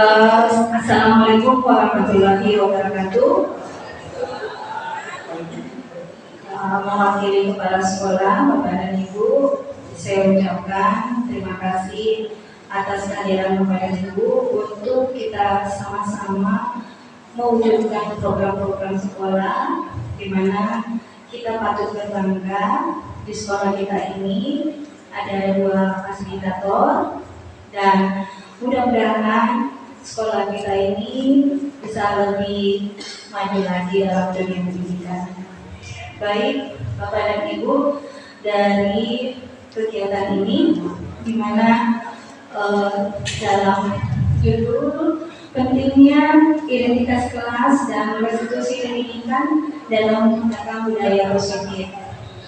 Assalamualaikum warahmatullahi wabarakatuh. Mewakili kepala sekolah, Bapak dan Ibu, saya ucapkan terima kasih atas kehadiran Bapak dan Ibu untuk kita sama-sama mewujudkan program-program sekolah di mana kita patut berbangga di sekolah kita ini ada 2 fasilitator dan mudah-mudahan sekolah kita ini bisa lebih maju lagi dalam dunia pendidikan. Baik Bapak dan Ibu, dari kegiatan ini di mana dalam judul pentingnya identitas kelas dan restitusi pendidikan dalam menggunakan budaya positif.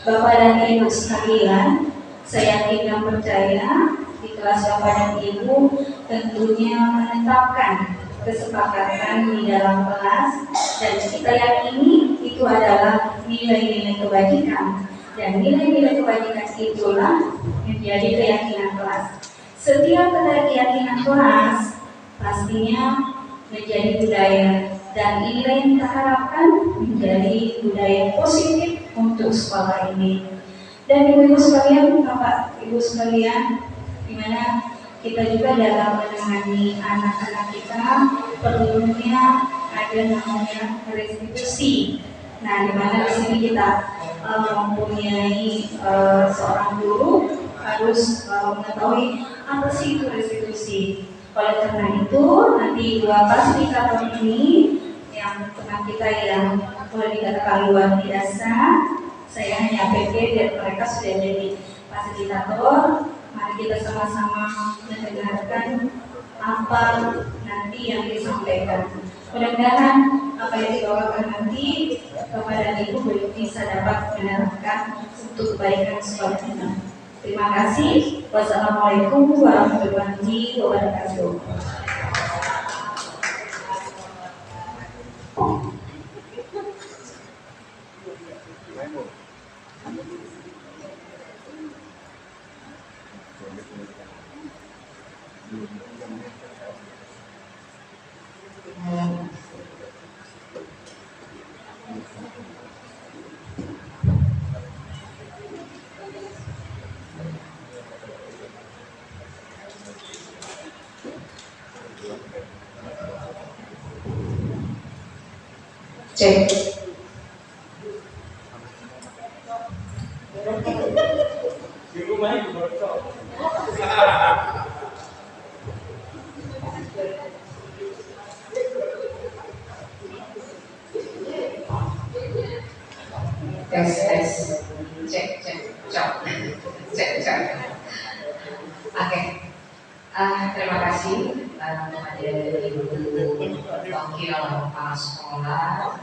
Bapak dan Ibu sekalian, saya yakin dan percaya di kelas Bapak dan Ibu tentunya menetapkan kesepakatan di dalam kelas dan kita yakini itu adalah nilai-nilai kebajikan dan nilai-nilai kebajikan itulah menjadi keyakinan kelas. Setiap keyakinan kelas pastinya menjadi budaya dan nilai yang kita harapkan menjadi budaya positif untuk sekolah ini. Dan ibu-ibu sekalian, bapak ibu sekalian, di mana kita juga dalam menangani anak-anak kita perlunya ada namanya restitusi. Nah, di mana di sini kita mempunyai seorang guru harus mengetahui apa sih itu restitusi. Oleh karena itu, nanti 2 fasilitator ini yang teman kita yang boleh dikatakan luar biasa, saya hanya PP dan mereka sudah jadi fasilitator. Mari kita sama-sama mendengarkan apa nanti yang disampaikan. Mudah-mudahan apa yang dibawakan nanti Bapak dan Ibu bisa dapat menerapkan untuk kebaikan sekolah kita. Terima kasih. Wassalamualaikum warahmatullahi wabarakatuh. Cek. Tes. Cek. Oke. Terima kasih kepada Ibu Wakil Kepala Sekolah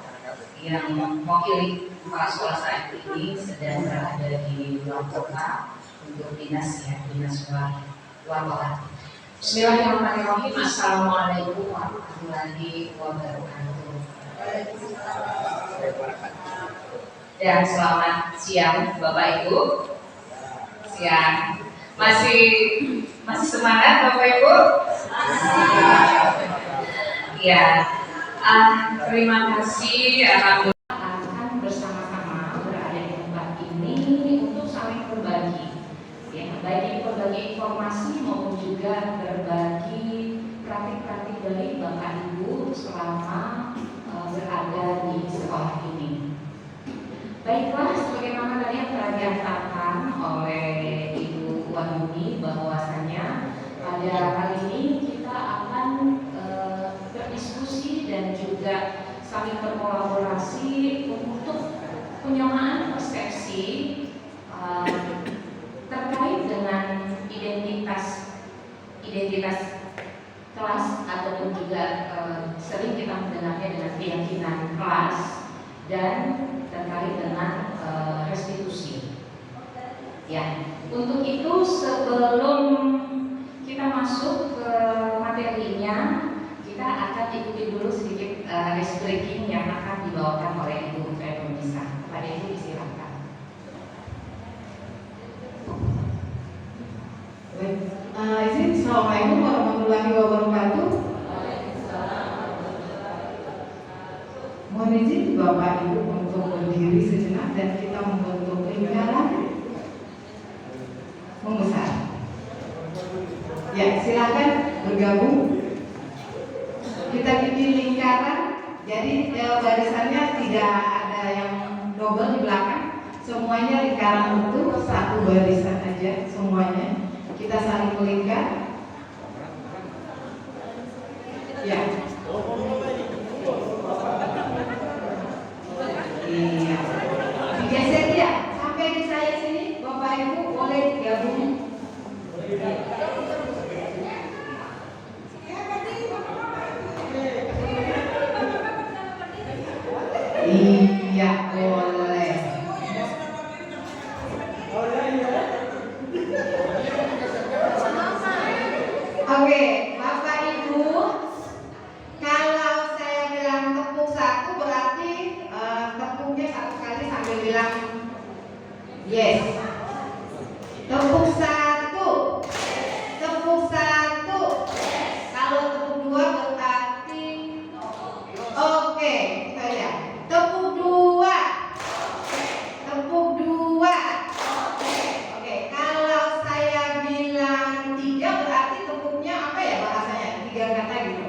yang mewakili kepala sekolah saat ini sedang berada di luar kota untuk dinas luar kota. Bismillahirrahmanirrahim. Assalamualaikum warahmatullahi wabarakatuh. Dan selamat siang Bapak Ibu. Siang. Masih semangat Bapak Ibu? Ya. Terima kasih. Akan bersama-sama berada di tempat ini untuk saling berbagi, ya, baik berbagi informasi maupun juga berbagi praktik-praktik baik Bapak Ibu selama berada di sekolah ini. Baiklah, sebagaimana tadi yang telah dinyatakan oleh Ibu Wahyuni bahwasanya pada kali ini kita akan berdiskusi dan juga saling berkolaborasi untuk penyamaan persepsi terkait dengan identitas kelas ataupun juga sering kita mendengarnya dengan keyakinan kelas dan terkait dengan restitusi. Ya, untuk itu sebelum kita masuk ke materinya, kita akan ikuti dulu sedikit ice breaking yang akan dibawakan oleh Ibu Feminisa. Kepada Ibu disilakan. Izin, Assalamualaikum warahmatullahi wabarakatuh. Bapak Ibu untuk berdiri sejenak dan kita membentuk lingkaran membesar. Ya, silakan bergabung. Kita bikin lingkaran. Jadi barisannya tidak ada yang double di belakang. Semuanya lingkaran utuh, satu barisan aja semuanya. Kita saling melingkar. Ya. Iya. Digeser ya, sampai di saya sini, Bapak Ibu boleh gabung. Iya, boleh. Oke, Bapak Ibu, kalau saya bilang tepuk satu berarti tepuknya satu kali sambil bilang yes. Tepuk satu, tepuk satu. Kalau tepuk dua berarti oke, kita lihat. Tepuk dua, tepuk dua. Oke, kalau saya bilang tiga berarti tepuknya apa ya bahasanya? Tiga kata gitu.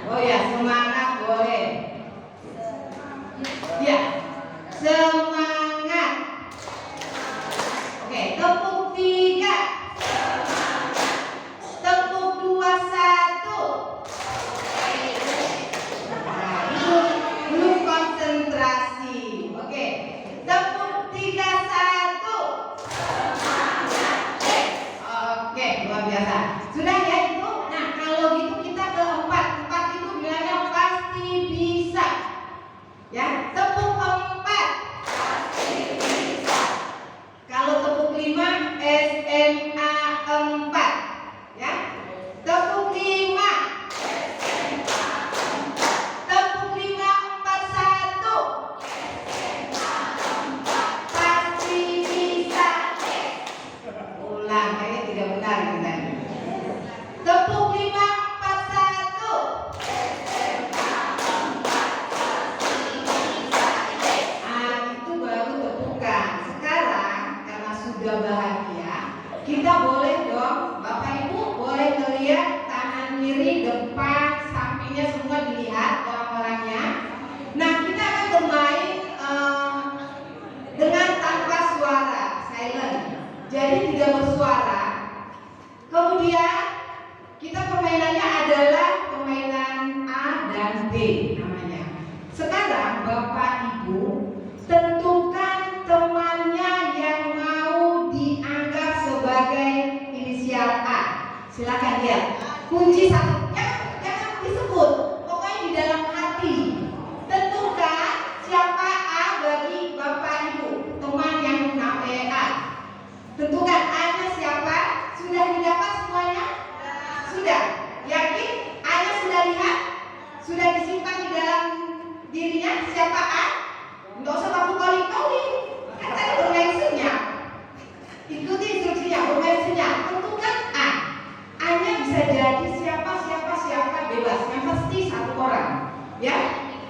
Oh ya, semangat boleh. Ya, semangat. Oke, tepuk tiga. Tepuk dua satu. Nah, itu belum konsentrasi. Oke, tepuk tiga satu. Oke, luar biasa. Sudah ya itu. Nah, kalau gitu kita ke empat. Empat itu bilangnya pasti bisa. Ya, tepuk empat. Kalau tepuk lima, SMA 4. Ya, tepuk lima. Tepuk lima 41. Pasti bisa. Ulang, kayaknya tidak benar ini tadi. Tepuk lima 41. Itu baru tepukan. Sekarang karena sudah bahagia, kita boleh dong, Bapak Ibu boleh ngelihat tangan kiri, depan, sampingnya semua dilihat orang-orangnya. Nah, kita akan bermain dengan tanpa suara, silent. Jadi tidak bersuara. Kemudian kita permainannya adalah permainan A dan B namanya. Sekarang Bapak Ibu tentukan temannya yang mau dianggap sebagai inisial A. Silakan lihat. Kunci satu, jangan disebut. Pokoknya di dalam hati. Tentukan siapa A bagi Bapak Ibu, teman yang namanya A. Tentukan A-nya siapa? Sudah didapat semuanya? Sudah. Yakin? A-nya sudah lihat? Sudah disimpan di dalam dirinya? Siapa A? Nggak usah kamu calling-calling. Kan tadi bermain senyap. Ikuti instruksinya, bermain senyap. Tentukan A. A-nya bisa jadi siapa bebas. Yang pasti satu orang. Ya?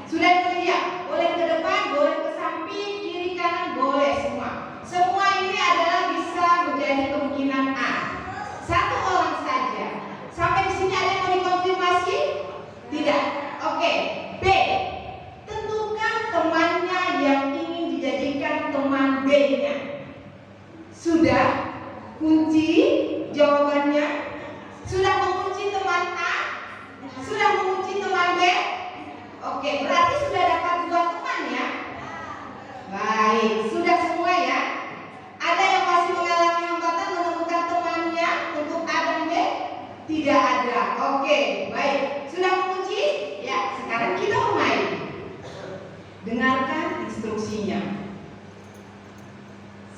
Sudah terlihat. Boleh ke depan, boleh ke samping, kiri kanan, boleh semua. Semua ini adalah bisa menjadi kemungkinan A. Satu orang saja. Sampai di sini ada yang mau dikonfirmasi? Tidak. Oke. B. Tentukan temannya yang ingin dijadikan teman B-nya. Sudah kunci jawabannya? Sudah mengunci teman A? Sudah mengunci teman B? Oke, berarti sudah dapat dua teman ya? Baik, sudah semua ya? Ada yang masih mengalami hambatan menemukan temannya untuk A dan B? Tidak ada. Oke, baik. Sudah mengunci? Ya, sekarang kita bermain. Dengarkan instruksinya.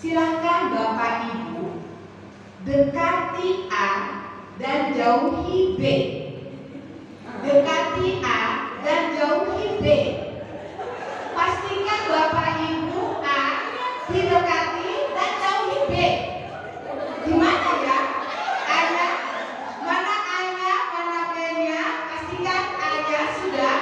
Silakan Bapak Ibu dekati A dan jauhi B. Dekati A dan jauhi B. Pastikan Bapak Ibu A didekati dan jauhi B. Gimana ya? A-nya? Mana A-nya? Mana B-nya? Pastikan A-nya sudah.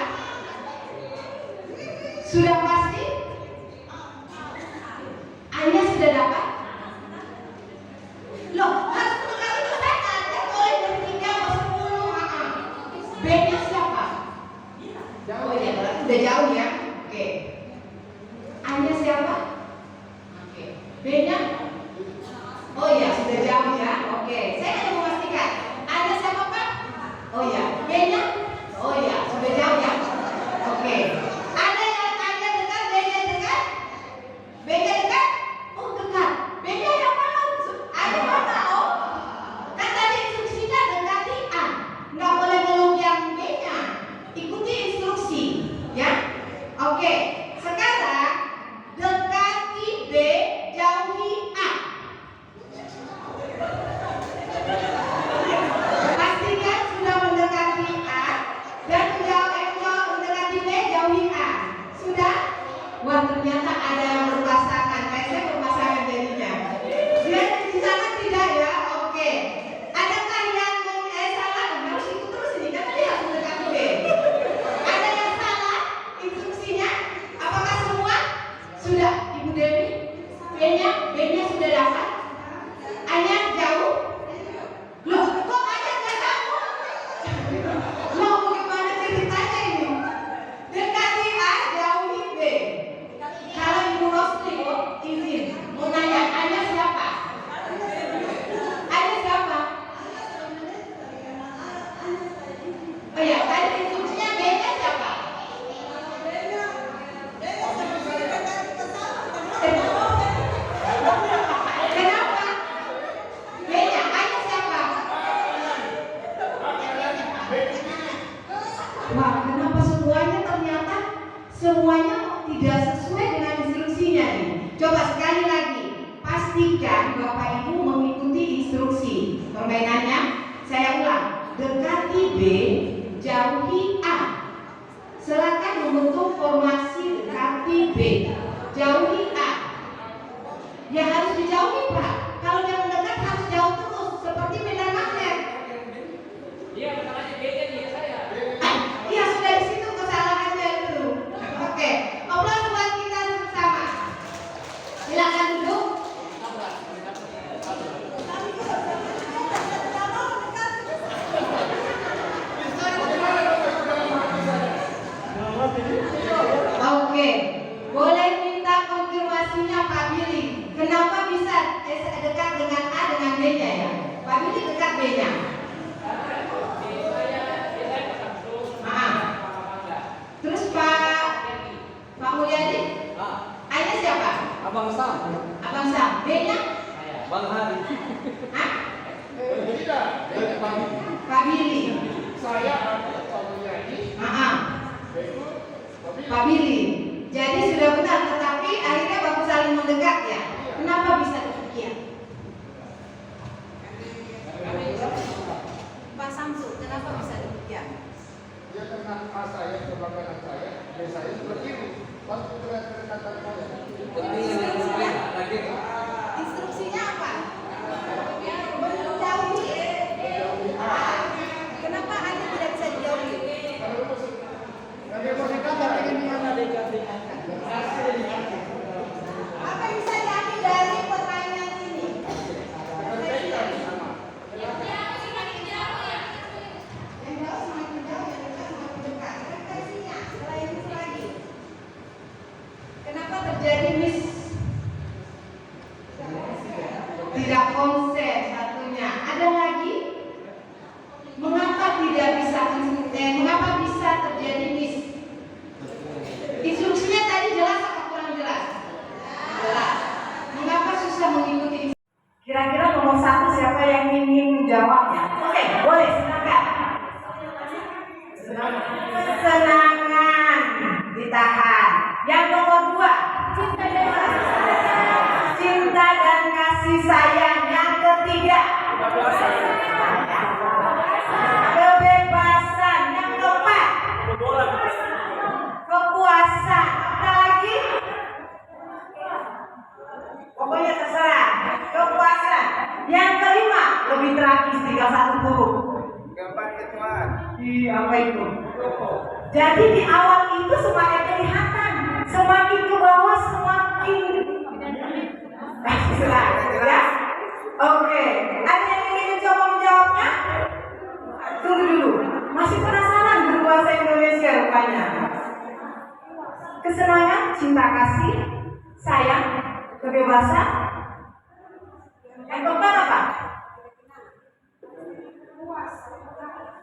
semuanya tidak sesuai dengan instruksinya nih. Coba sekali lagi, pastikan Bapak Ibu mengikuti instruksi permainannya. Saya ulang, dekati B, jauhi A. Silakan membentuk formasi dekati B, jauhi A. Ya harus dijauhi Pak. Kalau yang mendekat harus jauh terus, seperti medan magnet. Iya, masalahnya beda nih saya. Iya, sudah di situ kesalahannya itu. Oke, ngobrol buat kita bersama. Silakan duduk. Oke, boleh minta konfirmasinya Pak Billy. Kenapa bisa dekat dengan A dengan B-nya ya? Pak Billy dekat B-nya. Terus Pak Mulyadi? A-nya siapa? Abang Sam. Abang Sam. B-nya? Bang Hari. Hah? Tidak, Pak Billy. saya Pak Mulyadi, Pak Billy. Jadi sudah benar, tetapi akhirnya baku saling mendekat ya. Kenapa bisa demikian? Pak Samsu, kenapa bisa demikian? dia kenal A saya, kebanggaan saya, B saya berdiri. Waktu kedekatan saya. Lagi. Instruksinya apa? Menjauhi. Kenapa Anda tidak bisa dijauhi? Tapi mau dikata ingin mana Apa yang bisa diambil dari permainan ini? Yang jauh semakin jauh, yang dekat semakin dekat. Refleksinya, selain itu lagi. Kenapa terjadi tidak konsen satunya? Ada lagi? Mengapa tidak bisa mengapa bisa terjadi instruksinya tadi jelas atau kurang jelas? Jelas. Mengapa susah mengikuti? Kira-kira nomor 1 siapa yang ingin menjawabnya? Oke, boleh silakan. Kesenangan ditahan. Yang nomor 2, cinta dan kasih sayang. Yang ketiga, kebebasan. Yang keempat, kepuasan. Apa lagi? Pokoknya terserah. Kepuasan. Yang kelima, lebih tragis, tinggal 1 huruf. gambar ketuaan. Apa itu? Jadi di awal itu semakin kelihatan, semakin ke bawah semakin ya. Oke, ada yang ingin coba menjawabnya? Tunggu dulu, masih penasaran berbahasa Indonesia rupanya. Kesenangan, cinta kasih, sayang, kebebasan. Yang keempat apa?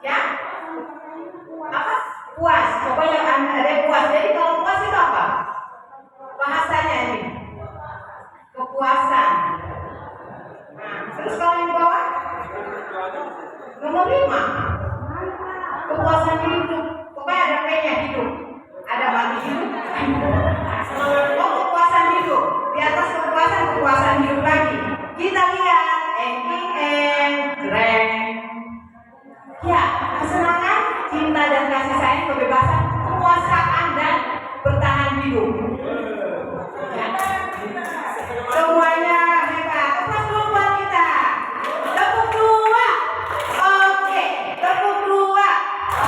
Ya? Apa? Puas. Pokoknya ada puas. Jadi kalau puas itu apa? Bahasanya ini kepuasan. Nah, terus kalau yang bawah nomor 5, kepuasan hidup. Pokoknya ada P-nya, hidup. Ada mati hidup. Oh, kepuasan hidup. Di atas kepuasan hidup lagi. Kita lihat keren. Ya, kesenangan, cinta dan kasih sayang, kebebasan, kekuasaan dan bertahan hidup. Ya. Semuanya hebat. Tepuk dulu buat kita. Tepuk 2. Oke, tepuk 2.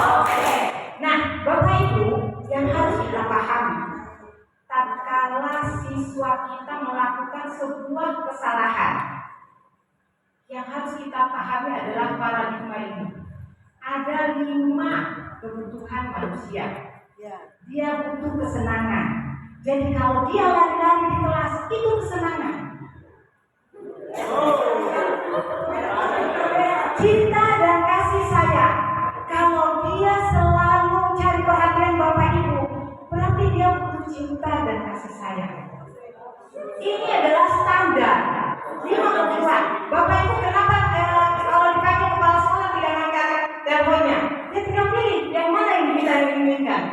Oke. Nah, Bapak Ibu, yang harus kita pahami, tatkala siswa kita melakukan sebuah kesalahan, yang harus kita pahami adalah paradigma ini. Ada 5 kebutuhan manusia. Dia butuh kesenangan. Jadi kalau dia lari-lari di kelas, itu kesenangan. Cinta dan kasih sayang. Kalau dia selalu cari perhatian Bapak Ibu, berarti dia butuh cinta dan kasih sayang. Ini adalah standar. 5 kebutuhan. Bapak Ibu kenapa kalau dipanggil kepala sekolah tidak angkat teleponnya? Dia tinggal pilih yang mana yang kita inginkan.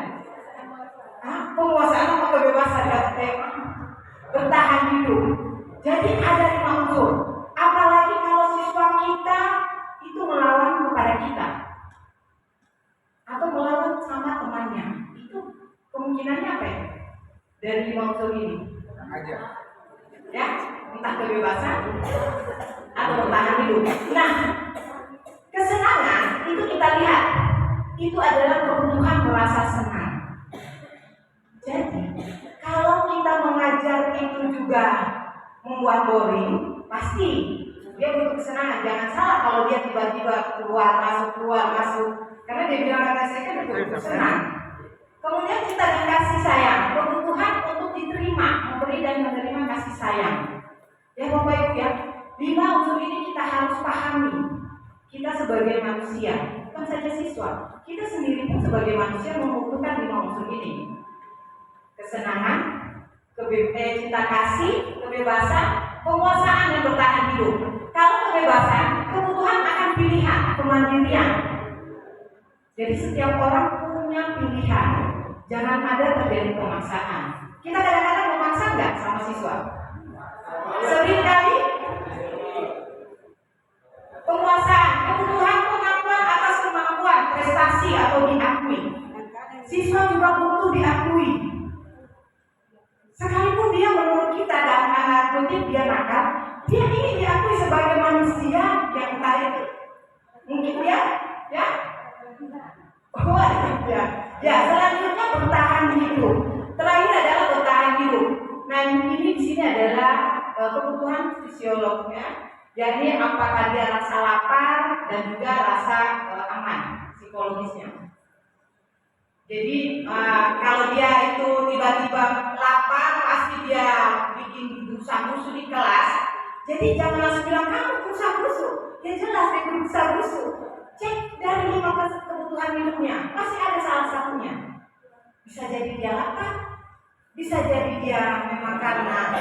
bertahan hidup. Jadi ada 5 unsur. Apalagi kalau siswa kita itu melawan kepada kita atau melawan sama temannya, itu kemungkinannya apa ya? Dari 5 unsur ini, ya, entah kebebasan atau bertahan hidup. Nah, kesenangan itu kita lihat, itu adalah kebutuhan merasa senang. Jadi, kalau kita mengajar itu juga membuat boring, pasti dia butuh kesenangan. Jangan salah kalau dia tiba-tiba keluar masuk, karena dia bilang kata saya kan betul senang. Kemudian kita dikasih sayang, kebutuhan untuk diterima, memberi dan menerima kasih sayang. Ya Bapak Ibu ya, 5 unsur ini kita harus pahami. Kita sebagai manusia, bukan saja siswa, kita sendiri pun sebagai manusia membutuhkan 5 unsur ini. Kesenangan, cinta kasih, kebebasan, penguasaan dan bertahan hidup. Kalau kebebasan, kebutuhan akan pilihan, kemandirian. Jadi setiap orang punya pilihan. Jangan ada terjadi pemaksaan. Kita kadang-kadang memaksa nggak sama siswa? Seringkali. Penguasaan, kebutuhan pengakuan atas kemampuan, prestasi atau diakui. Siswa juga butuh diakui. Sekalipun dia menurut kita dalam tanda kutip dia nakal, dia ingin diakui sebagai manusia yang entah itu. Mungkin dia, ya. Ya, selanjutnya bertahan hidup. Terakhir adalah bertahan hidup. Nah, ini di sini adalah kebutuhan fisiolognya. Jadi apakah dia rasa lapar dan juga rasa aman psikologisnya. Jadi kalau dia itu tiba-tiba lapar, pasti dia bikin rusak-rusuh di kelas. Jadi jangan langsung bilang kamu rusak-rusuh. Ya jelas dia rusak-rusuh. Cek dari 5 kebutuhan hidupnya, pasti ada salah satunya. Bisa jadi dia lapar, bisa jadi dia memang karena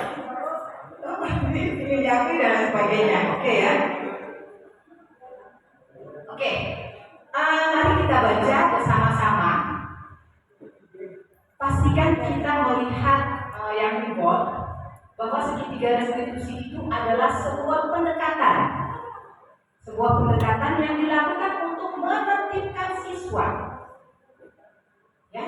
ingin diakui dan sebagainya. Oke ya. Oke. Mari kita baca bersama-sama. Pastikan kita melihat yang di bold bahwa segitiga restitusi itu adalah sebuah pendekatan. Sebuah pendekatan yang dilakukan untuk menertibkan siswa. Ya,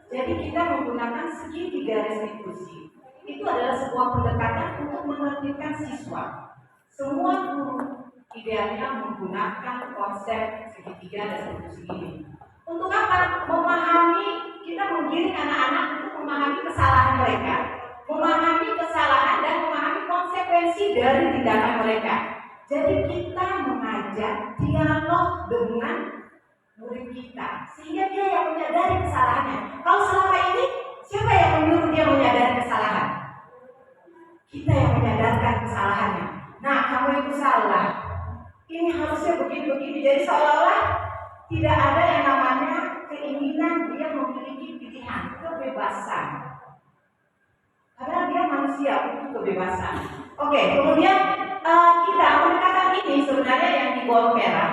jadi kita menggunakan segitiga restitusi. Itu adalah sebuah pendekatan untuk menertibkan siswa. Semua guru idealnya menggunakan konsep segitiga restitusi ini. Untuk apa? Memahami, kita menggiring anak-anak untuk memahami kesalahan mereka, memahami kesalahan dan memahami konsekuensi dari tindakan mereka. Jadi kita mengajak dialog dengan murid kita sehingga dia yang menyadari kesalahannya. Kalau selama ini siapa yang menyuruh dia menyadari kesalahan? Kita yang menyadarkan kesalahannya. Nah, kamu itu salah. Ini harusnya begini-begini. Jadi seolah-olah tidak ada yang namanya keinginan dia memiliki pilihan, kebebasan. Karena dia manusia butuh kebebasan. Oke, kemudian kita pendekatan ini sebenarnya yang di bawah merah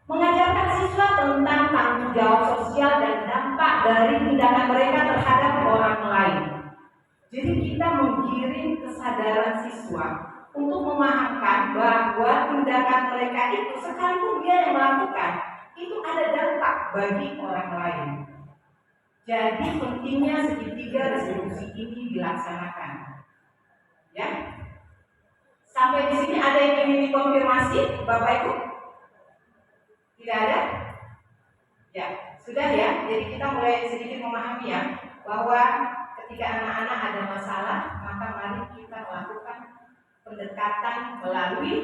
mengajarkan siswa tentang tanggung jawab sosial dan dampak dari tindakan mereka terhadap orang lain. Jadi kita menggiring kesadaran siswa untuk memahamkan bahwa tindakan mereka itu sekalipun dia yang melakukan itu ada dampak bagi orang lain. Jadi pentingnya segitiga restitusi ini dilaksanakan. Ya. Sampai di sini ada yang ingin dikonfirmasi, Bapak Ibu? Tidak ada? Ya, sudah ya. Jadi kita mulai sedikit memahami ya bahwa ketika anak-anak ada masalah, maka mari kita melakukan pendekatan melalui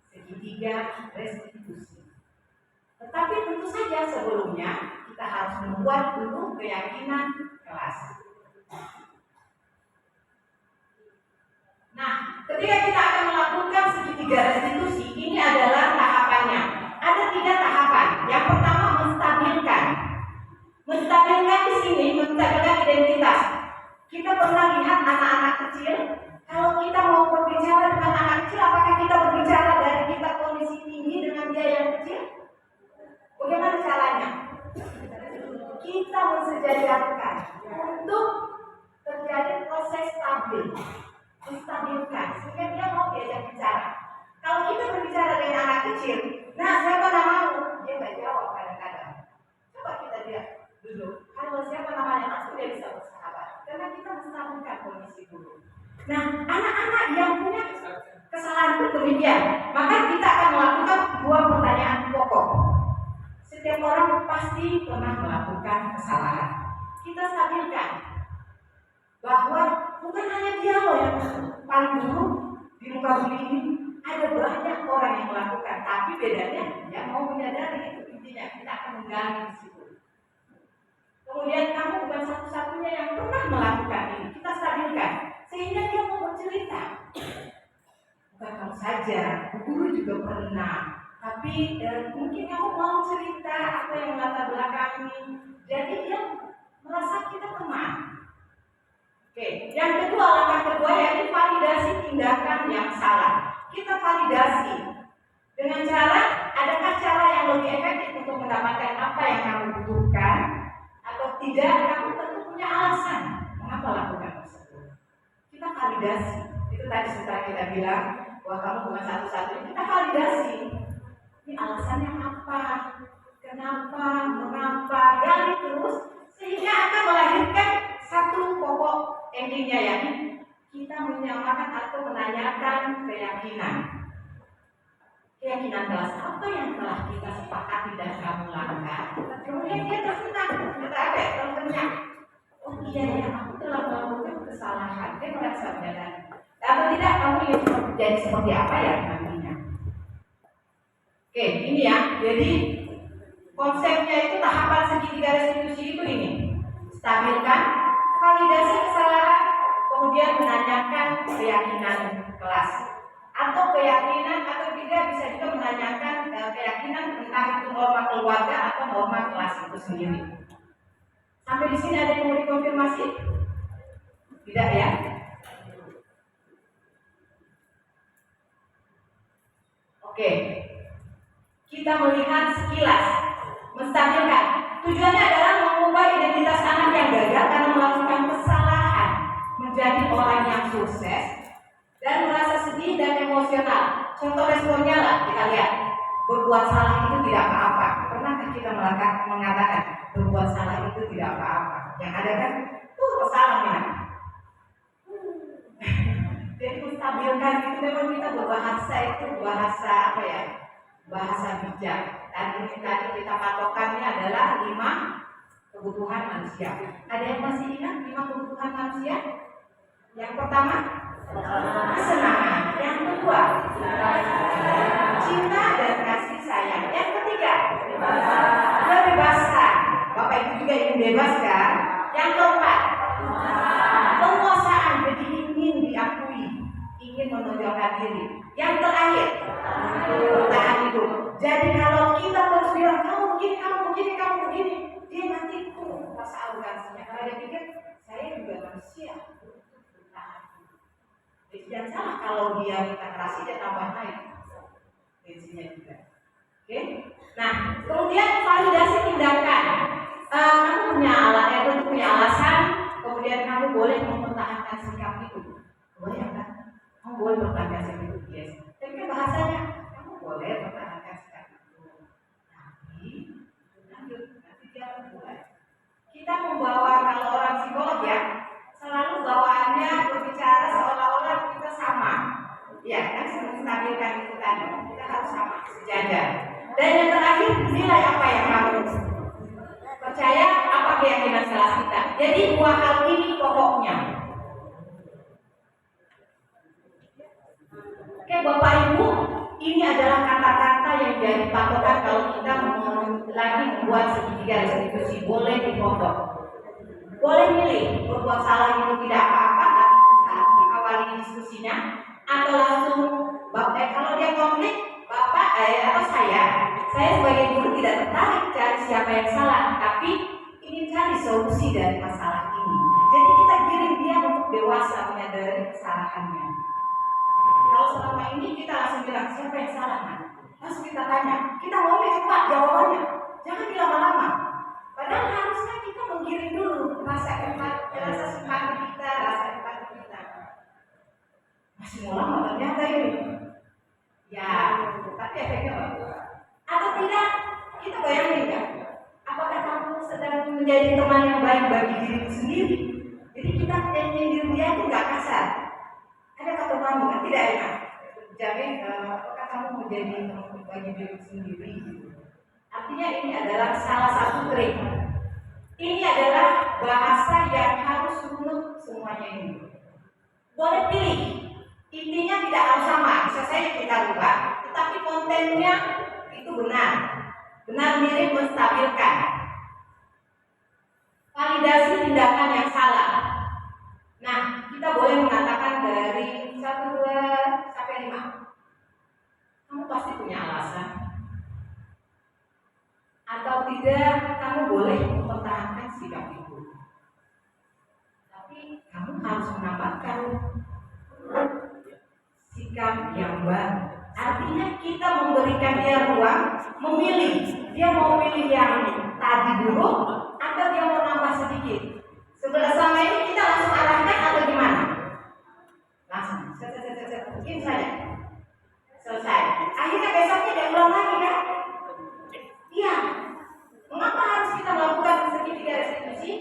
segitiga restitusi. Tetapi tentu saja sebelumnya kita harus membuat dulu keyakinan kelas. Nah, ketika kita akan melakukan segitiga restitusi, ini adalah tahapannya. Ada 3 tahapan. Yang pertama menstabilkan. Menstabilkan di sini, menstabilkan identitas. Kita pernah lihat anak-anak kecil. Kalau kita mau berbicara dengan anak kecil, apakah kita berbicara dari kita kondisi tinggi dengan dia yang kecil? Bagaimana caranya? Kita mensejajarkan untuk terjadi proses stabil, menstabilkan, sehingga dia mau diajak bicara. Kalau kita berbicara dengan anak kecil, nah siapa namamu? Dia nggak jawab kadang-kadang. Coba kita lihat dulu, halo siapa namanya? Langsung dia bisa bersahabat, karena kita menstabilkan kondisi dulu. Nah, anak-anak yang punya kesalahan itu demikian, maka kita akan melakukan dua pertanyaan pokok. Setiap orang pasti pernah melakukan kesalahan. Kita stabilkan bahwa bukan hanya dia loh yang paling buruk di muka bumi ini. Ada banyak orang yang melakukan, tapi bedanya dia mau menyadari itu intinya. Kita akan menggali di situ. Kemudian kamu bukan satu-satunya yang pernah melakukan ini. Kita stabilkan sehingga dia mau bercerita. Bukan kamu saja, guru juga pernah. Tapi mungkin kamu mau cerita apa yang melatar belakangi. Jadi dia merasa kita teman. Oke, yang kedua, langkah kedua yaitu validasi tindakan yang salah. Kita validasi dengan cara, adakah cara yang lebih efektif untuk mendapatkan apa yang kamu butuhkan atau tidak? Kamu tentu punya alasan mengapa lakukan tersebut. Kita validasi. Itu tadi setelah kita bilang bahwa kamu bukan satu-satunya, kita validasi. Ini alasannya apa? Kenapa? Mengapa? Gali terus sehingga akan melahirkan satu pokok endingnya, yakni kita menyamakan atau menanyakan keyakinan. Keyakinan kelas apa yang telah kita sepakati dan kamu lakukan? Kemudian dia tersenang, kita ada terkenyang. Oh iya ya, aku telah melakukan kesalahan. Dia merasa menyadari. Atau tidak, kamu ingin jadi seperti apa ya nantinya? Oke, ini ya. Jadi konsepnya itu tahapan segitiga restitusi itu ini. Stabilkan, validasi kesalahan, kemudian menanyakan keyakinan kelas atau keyakinan atau tidak bisa juga menanyakan keyakinan entah itu norma keluarga atau norma kelas itu sendiri. Sampai di sini ada yang mau dikonfirmasi? Tidak ya? Oke, kita melihat sekilas, menstabilkan. Tujuannya adalah mengubah identitas anak yang gagal karena melakukan kesalahan menjadi orang yang sukses dan merasa sedih dan emosional. Contoh responnya lah kita lihat. Berbuat salah itu tidak apa-apa. Pernahkah kita mengatakan berbuat salah itu tidak apa-apa? Yang ada kan, salah ya. Jadi menstabilkan itu memang kita berbahasa itu bahasa apa ya? Bahasa bijak. Dan ini tadi kita patokannya adalah 5 kebutuhan manusia. Ada yang masih ingat 5 kebutuhan manusia? Yang pertama, kesenangan. Yang kedua, cinta dan kasih sayang. Yang ketiga, kebebasan. Bapak Ibu juga ingin bebas kan? Yang keempat, penguasaan. Jadi ingin diakui, ingin menonjolkan diri. Yang terakhir, bertahan hidup. Jadi kalau kita terus bilang kamu begini, dia nanti merasa arogansinya. Kalau dia pikir saya juga manusia. Jangan salah kalau dia minta kerasi dia tambah naik tensinya juga. Oke? Nah, kemudian validasi tindakan. Kamu punya alasan, kemudian kamu boleh mempertahankan sikap itu. Boleh kan? Kamu boleh mempertahankan sikap itu, yes. Tapi kan bahasanya kamu boleh mempertahankan sikap itu. Tapi lanjut, nanti dia mulai. Kita membawa, kalau orang psikolog ya, selalu bawaannya berbicara seolah-olah kita sama. Ya kan, menstabilkan itu tadi. Kita harus sama, sejajar. Dan yang terakhir, nilai apa yang kamu percaya, apa keyakinan kelas kita. Jadi 2 hal ini pokoknya. Oke Bapak Ibu, ini adalah kata-kata yang jadi patokan kalau kita lagi membuat segitiga restitusi. Boleh dipotong, boleh milih berbuat salah itu tidak apa-apa saat awali diskusinya, atau langsung kalau dia konflik Bapak atau saya sebagai guru tidak tertarik cari siapa yang salah, tapi ingin cari solusi dari masalah ini. Jadi kita giring dia untuk dewasa menyadari kesalahannya. Kalau selama ini kita langsung bilang siapa yang salah, langsung kita tanya, kita mau cepat jawabannya, jangan dilama-lama. Padahal harusnya kita menggiring dulu rasa simpati kita, bayangin kan? Apakah kamu sedang menjadi teman yang baik bagi dirimu sendiri? Jadi kita nyindir dia itu nggak kasar. Ada kata kamu kan tidak enak. Jamin, apakah kamu menjadi teman bagi dirimu sendiri? Artinya ini adalah salah satu trik. Ini adalah bahasa yang harus runut semuanya ini. Boleh pilih, intinya tidak harus sama. Bisa saja kita rubah, tetapi kontennya itu benar mirip menstabilkan. Validasi tindakan yang salah. Nah, kita boleh mengatakan dari 1, 2, sampai 5. Kamu pasti punya alasan. Atau tidak, kamu boleh mempertahankan sikap itu. Tapi kamu harus menambahkan sikap yang baru. Artinya kita memberikan dia ruang memilih. Dia mau milih yang tadi dulu atau dia mau nambah sedikit. Selama ini kita langsung arahkan atau gimana? Langsung, mungkin saja selesai. Akhirnya besoknya dia ulang lagi kan? Iya. Mengapa harus kita melakukan segitiga restitusi?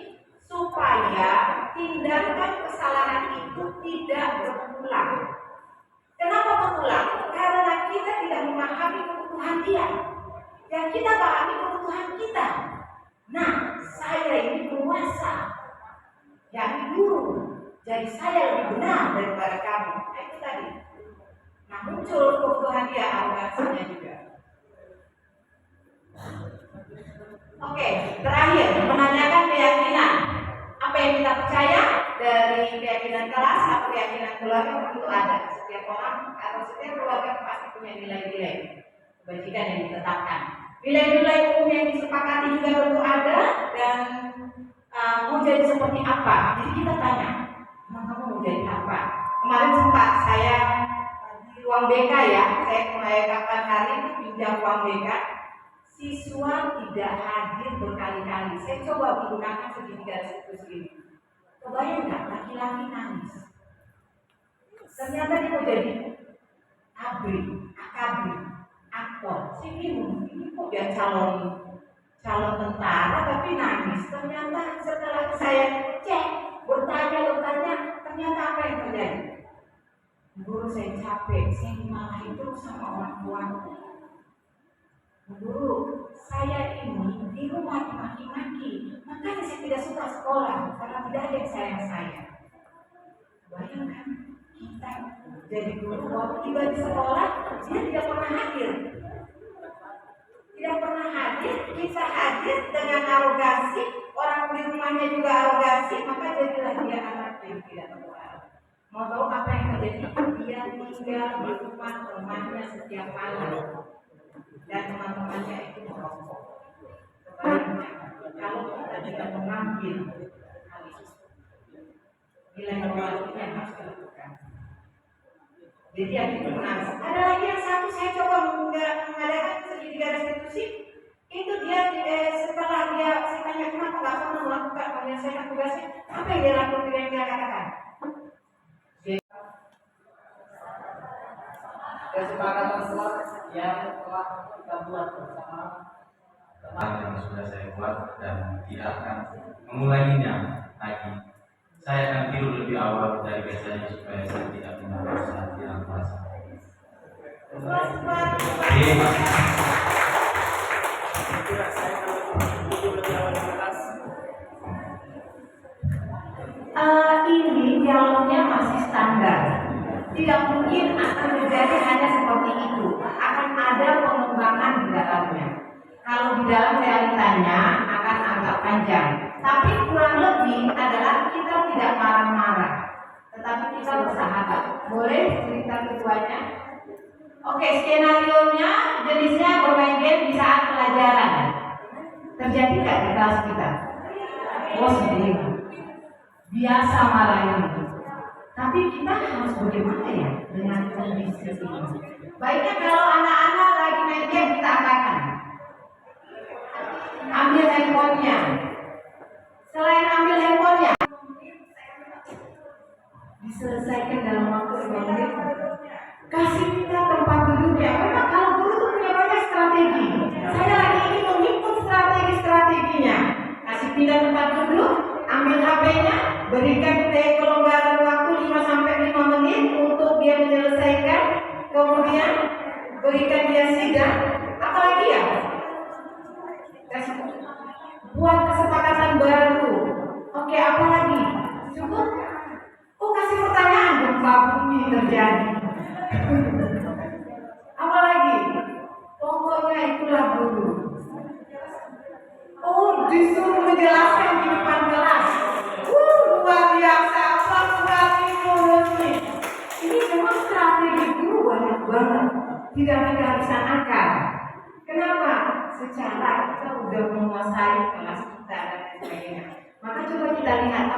Supaya tindakan kesalahan itu tidak berulang. Kenapa berulang? Karena kita tidak memahami kebutuhan dia. Dan kita pahami kebutuhan kita. Nah, saya ini penguasa. Yang guru. Jadi saya lebih benar daripada kamu. Nah, itu tadi. Nah, muncul kebutuhan dia, arogansinya juga. Oke, terakhir menanyakan keyakinan. Apa yang kita percaya dari keyakinan kelas atau keyakinan keluarga tentu ada. Setiap orang atau setiap keluarga pasti punya nilai-nilai kebajikan yang ditetapkan. Nilai-nilai umum yang disepakati juga tentu ada dan mau jadi seperti apa? Jadi kita tanya, kamu mau jadi apa? Kemarin sempat saya di ruang BK ya, saya mulai kapan hari pinjam ruang BK. Siswa tidak hadir berkali-kali. Saya coba menggunakan segitiga restitusi ini. Kebayang nggak laki-laki nangis? Ternyata dia mau jadi abri, akabri, aktor. Saya bingung, ini kok dia calon tentara tapi nangis. Ternyata setelah saya cek, bertanya, ternyata apa yang terjadi? Guru, saya capek, saya dimarahin terus sama orang tua. Guru, saya ini di rumah dimaki-maki, makanya saya tidak suka sekolah karena tidak ada yang sayang saya. Bayangkan kita jadi guru, waktu tiba di sekolah dia tidak pernah hadir. Tidak pernah hadir, kita hadir dengan arogansi, orang di rumahnya juga arogansi, maka jadilah dia anak yang tidak terpulang. Mau tahu apa yang terjadi? Dia tinggal di rumah temannya setiap malam. Dan teman-temannya itu merokok. Sebaliknya, kalau kita tidak mengambil nilai-nilai itu yang harus dilakukan. Jadi yang itu menangis. Ada lagi yang satu, saya coba mengadakan segitiga restitusi. Itu dia setelah saya tanya kenapa nggak pernah melakukan penyelesaian tugasnya, apa yang dia lakukan, yang dia katakan? Kesepakatan kelas yang telah kita buat bersama yang sudah saya buat dan tidak akan mengulanginya lagi. Saya akan tidur lebih awal dari biasanya supaya saya tidak menambah saat yang puasa. Ini dialognya masih standar. Tidak mungkin akan terjadi hanya seperti itu. Akan ada pengembangan di dalamnya. Kalau di dalam realitanya akan agak panjang. Tapi kurang lebih adalah kita tidak marah-marah, tetapi kita bersahabat. Boleh cerita keduanya? Oke, skenario-nya jenisnya bermain game di saat pelajaran. Terjadi nggak di kelas kita? Oh, sering. Biasa marahnya. Tapi kita harus bagaimana ya dengan kondisi ini? Baiknya kalau anak-anak lagi main game, kita apakan? Ambil handphonenya. Selain ambil handphonenya, diselesaikan dalam waktu 5 menit. Kasih kita tempat duduknya. Memang kalau guru tuh punya banyak strategi. Saya lagi ingin menghimpun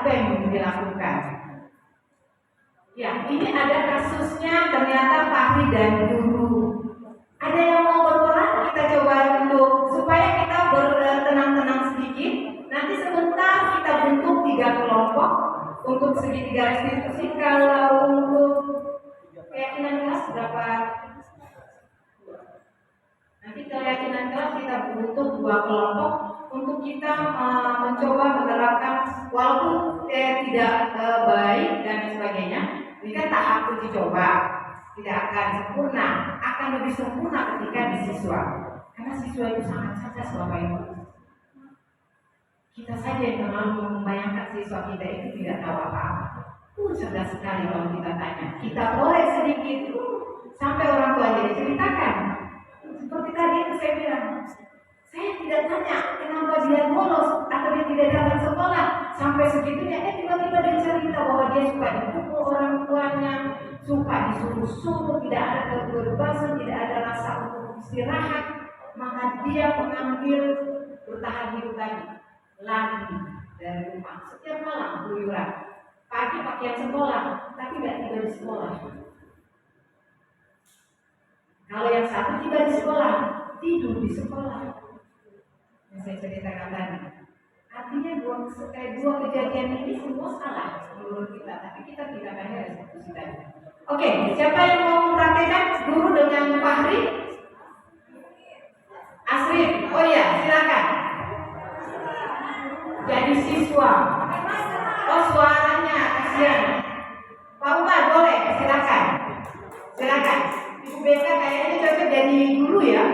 apa yang dilakukan? Ya, ini ada kasusnya ternyata Fahri dan guru. Ada yang mau berperan? Kita coba untuk supaya kita bertenang-tenang sedikit. Nanti sebentar kita bentuk 3 kelompok untuk segitiga restitusi. Kalau untuk keyakinan kelas berapa? Nanti keyakinan kelas kita bentuk 2 kelompok untuk kita mencoba menerapkan walaupun tidak baik dan sebagainya. Ini kan tahap uji coba, tidak akan sempurna, akan lebih sempurna ketika di siswa. Karena siswa itu sangat cerdas Bapak Ibu. Kita saja yang terlalu membayangkan siswa kita itu tidak tahu apa-apa. Cerdas sekali kalau kita tanya. Kita boleh sedikit sampai orang tua jadi ceritakan. Seperti tadi itu saya bilang, saya tidak tanya kenapa dia bolos atau dia tidak datang sekolah sampai segitunya. Tiba-tiba dia cerita bahwa dia suka dipukul orang tuanya, suka disuruh-suruh, tidak ada kebebasan, tidak ada rasa untuk istirahat. Maka dia mengambil bertahan hidup lagi dari rumah. Setiap malam keluyuran, pagi pakaian sekolah, tapi tidak tiba di sekolah. Kalau yang satu tiba di sekolah, tidur di sekolah. Yang saya ceritakan tadi. Artinya dua kejadian ini semua salah menurut kita, tapi kita tidak hanya restitusi tadi. Oke, siapa yang mau mempraktekkan guru dengan Fahri? Asrif, oh iya, silakan. Jadi siswa. Oh suaranya, kasihan. Pak Umar boleh, silakan. Silakan. Ibu Beka kayaknya cocok jadi guru ya.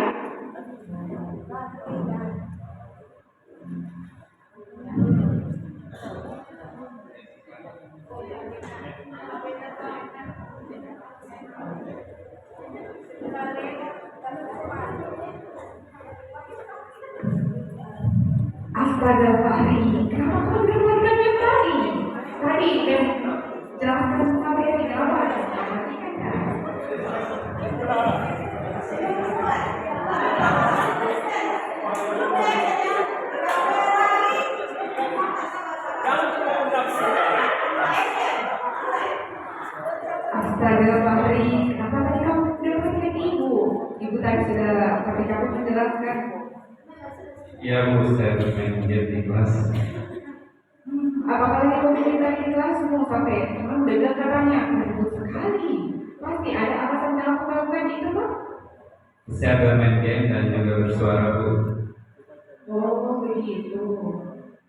Astaga Fahri, kenapa kau dengarkan yang tadi? Tadi yang jelaskan sampai yang tidak apa Astaga Fahri, kenapa tadi kamu dengarkan ibu? Ibu tadi sudah tapi kamu menjelaskan. Ya Bu, saya bermain game di kelas. Apakah kamu cerita di kelas semua sampai memang udah bilang katanya ribut sekali. Pasti ada alasan dalam melakukan itu Pak? Saya bermain game dan juga bersuara Bu. Oh begitu.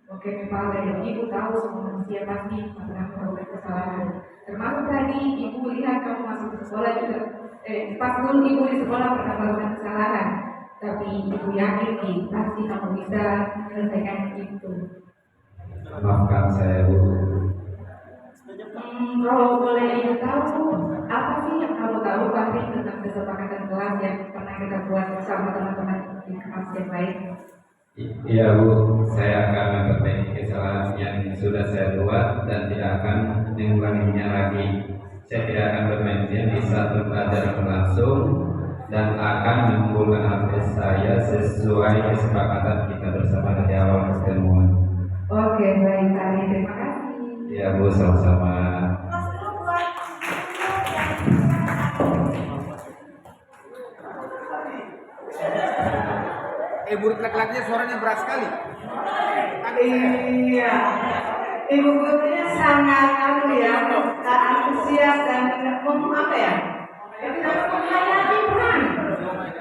Oke Pak, dan ibu tahu semua manusia pasti pernah melakukan kesalahan. Termasuk tadi ibu lihat kamu masuk ke sekolah juga. Pas dulu ibu di sekolah pernah melakukan kesalahan. Tapi ibu yakin nih pasti kamu bisa menyelesaikan itu. Maafkan saya Bu. Kalau boleh ibu tahu, apa sih yang kamu tahu Fahri tentang kesepakatan kelas yang pernah kita buat bersama teman-teman di kelas yang lain? Iya Bu, saya akan memperbaiki kesalahan yang sudah saya buat dan tidak akan mengulanginya lagi. Saya tidak akan bermain game di saat pembelajaran berlangsung dan akan mengumpulkan HP saya sesuai kesepakatan kita bersama dari awal pertemuan. Oke, baik Fahri, terima kasih. Ya Bu, sama-sama. Murid laki-lakinya suaranya berat sekali. Iya. Ibu gurunya sangat antusias dan apa ya? Menghayati peran.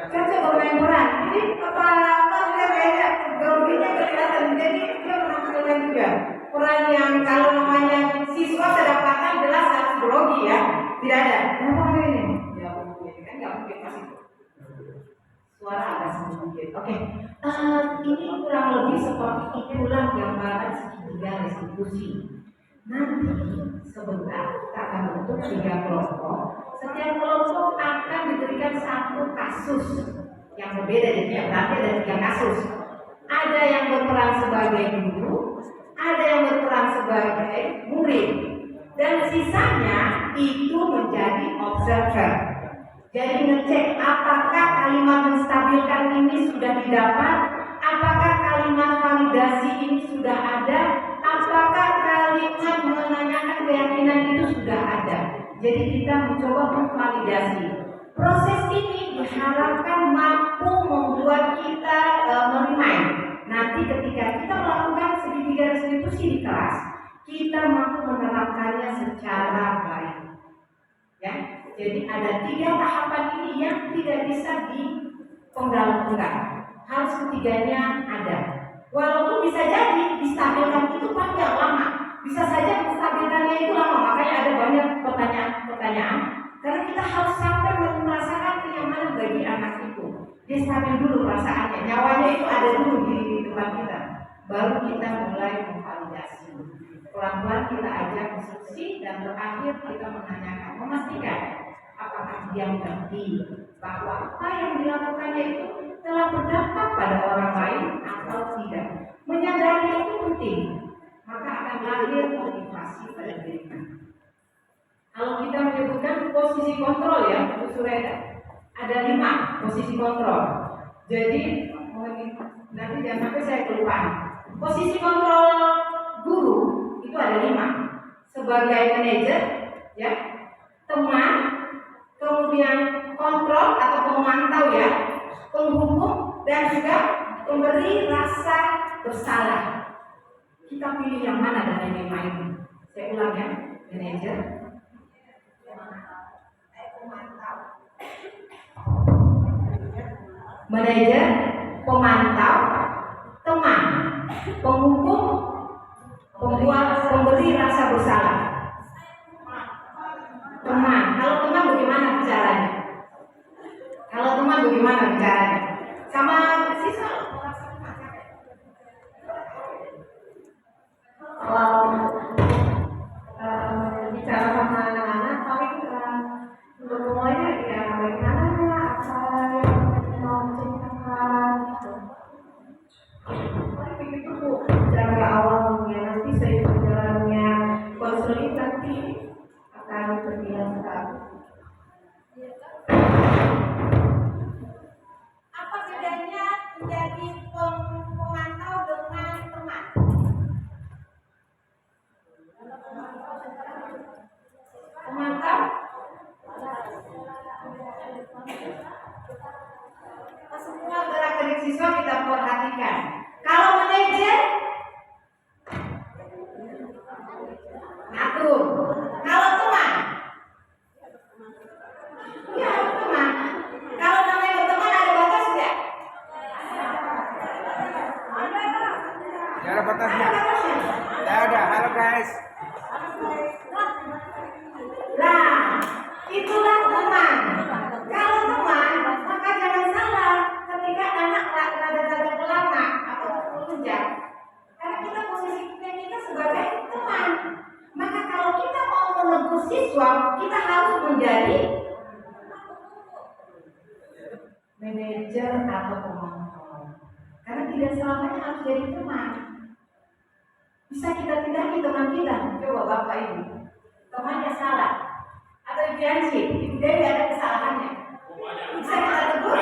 Cocok bermain peran. Jadi apa juga kayaknya groginya kelihatan. Jadi dia menampilkan juga peran yang kalau namanya siswa kedapatan jelas harus grogi ya. Tidak ada. Kenapa ini? Ya mungkin kan nggak mungkin pasti. Suara agak sedikit. Oke. Ini kurang lebih seperti itulah gambaran segitiga restitusi. Nanti sebentar kita akan bentuk 3 kelompok. Setiap kelompok akan diberikan 1 kasus yang berbeda. Jadi berarti ada 3 kasus. Ada yang berperan sebagai guru, ada yang berperan sebagai murid, dan sisanya itu menjadi observer. Jadi ngecek apakah kalimat menstabilkan ini sudah didapat, apakah kalimat validasi ini sudah ada, apakah kalimat menanyakan keyakinan itu sudah ada. Jadi kita mencoba memvalidasi. Proses ini diharapkan mampu membuat kita merimain. Nanti ketika kita melakukan segitiga restitusi di kelas, kita mampu menerapkannya secara baik. Ya, jadi ada 3 tahapan ini yang tidak bisa dipenggal-penggal. Harus ketiganya ada. Walaupun bisa jadi distabilkan itu panjang lama, bisa saja menstabilkannya itu lama. Makanya ada banyak pertanyaan. Karena kita harus sampai merasakan kenyamanan bagi anak itu. Dia stabil dulu perasaannya, nyawanya itu ada dulu di tempat kita. Baru kita mulai memvalidasi. Pelan-pelan kita ajak diskusi dan terakhir kita menanyakan, memastikan apakah dia mengerti bahwa apa yang dilakukannya itu telah berdampak pada orang lain atau tidak. Menyadari itu penting, maka akan lahir motivasi pada diri kita. Kalau kita menyebutkan posisi kontrol ya, Bu Sureda, ada 5 posisi kontrol. Jadi nanti jangan sampai saya kelupaan. Posisi kontrol guru itu ada 5. Sebagai manajer, ya, teman, kemudian kontrol atau pemantau ya, penghukum dan juga pemberi rasa bersalah. Kita pilih yang mana dari 5 ini? Saya ulang ya, manajer, manajer, pemantau, teman, penghukum, pemberi rasa bersalah. Teman, kalau teman bagaimana bicaranya? Kalau teman bagaimana bicaranya? Sama siswa? Kalau bicara sama anak-anak, paling untuk mulainya ya bagaimana apa yang mau ceritakan gitu. Paling begitu Bu, cara awalnya nanti saya berjalannya konseling nanti akan terbiasa. Apa bedanya menjadi pemantau dengan teman? Pemantau? Semua gerak-gerik siswa kita perhatikan. Kalau manajer, ngatur. Kalau teman, ya teman. Kalau namanya berteman ada batas tidak? Tidak ada batasnya. Tidak ada. Halo guys. Nah, itulah teman. Kalau teman, maka jangan salah ketika anak rada-rada pelama atau melunjak. Karena kita posisi kita sebagai teman. Maka kalau kita mau menegur siswa, kita harus menjadi manajer atau pemantau. Karena tidak selamanya harus jadi teman. Bisa kita tindakin teman kita. Coba Bapak Ibu, temannya salah atau Ibu Yansi, Ibu Dewi ada kesalahannya. Bisa kita tegur?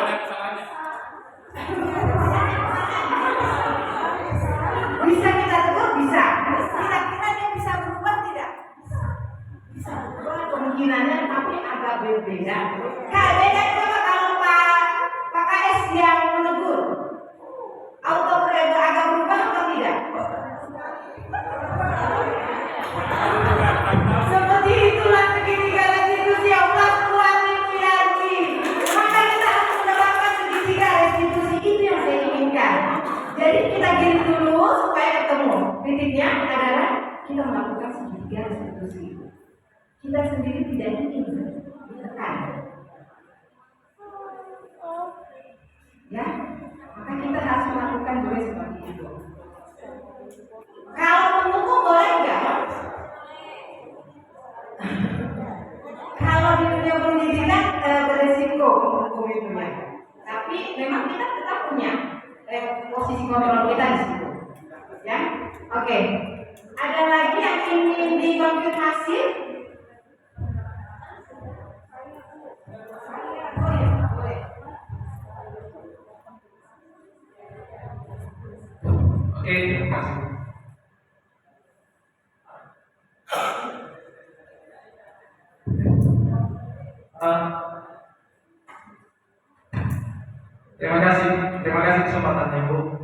Bisa kita tegur? Bisa. Kira-kira dia bisa berubah tidak? Bisa berubah kemungkinannya, tapi agak berbeda. Kak, beda coba kalau Pak KS yang menegur, auto agak berubah atau tidak? Seperti itulah segitiga restitusi Allah kuat Ibu Yanti. Maka kita harus mendapatkan segitiga restitusi itu yang saya inginkan. Jadi kita gini dulu supaya ketemu. Titiknya adalah kita melakukan segitiga restitusi. Kita sendiri tidak ingin ditekan. Ya, maka kita harus melakukan dua seperti itu. Kalau menghukum boleh enggak? Kalau di dunia pendidikan beresiko menghukum itu ya. Tapi memang kita tetap punya posisi kontrol kita di situ. Ya, oke. Ada lagi yang ingin dikonfirmasi? Oh ya, boleh. Oke, terima kasih. Terima kasih kesempatannya Bu.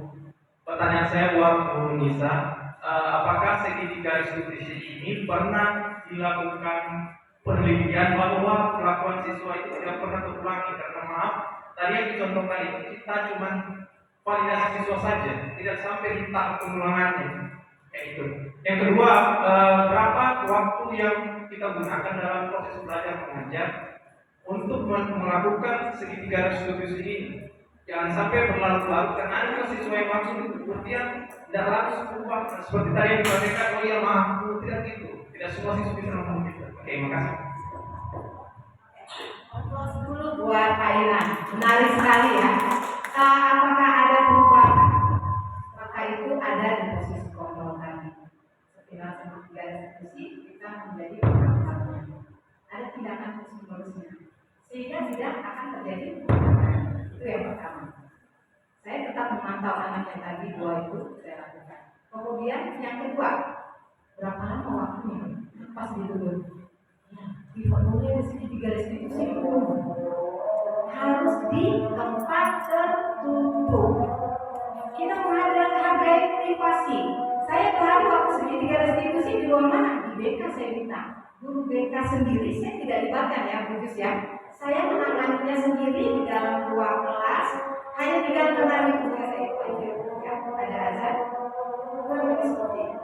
Pertanyaan saya buat Bu Nisa, apakah segitiga restitusi ini pernah dilakukan penelitian bahwa kelakuan siswa itu tidak pernah terulangi? Karena maaf, tadi yang dicontohkan itu kita cuma validasi siswa saja, tidak sampai di tahap pengulangannya. Itu. Yang kedua, berapa waktu yang kita gunakan dalam proses belajar mengajar untuk melakukan segitiga restitusi ini? Jangan sampai berlarut-larut, karena ada siswa yang langsung itu kemudian tidak langsung berubah seperti tadi yang disampaikan. Oh iya maaf, tidak gitu. Tidak semua siswa bisa ngomong gitu. Oke, makasih. Aplaus dulu buat Pak Ilan, menarik sekali ya. Apakah ada perubahan? Maka itu ada di posisi kontrol tadi. Setelah segitiga restitusi kita menjadi perubahan. Ada tindakan terus-menerusnya, sehingga tidak akan terjadi perubahan. Itu yang pertama. Saya tetap memantau anak yang tadi dua itu saya lakukan. Kemudian yang kedua, berapa lama waktunya? Pas dituduh. Diformulir segitiga restitusi itu harus di tempat tertutup. Kita menghargai privasi. Saya tahu waktu segitiga restitusi di ruang mana? Di BK saya minta. Guru BK sendiri saya tidak libatkan ya, Bujus ya. Saya menanganinya sendiri di dalam ruang kelas. Hanya tinggal mengenali tugas saya itu aja. Ya, ada azan. Kurang lebih seperti itu.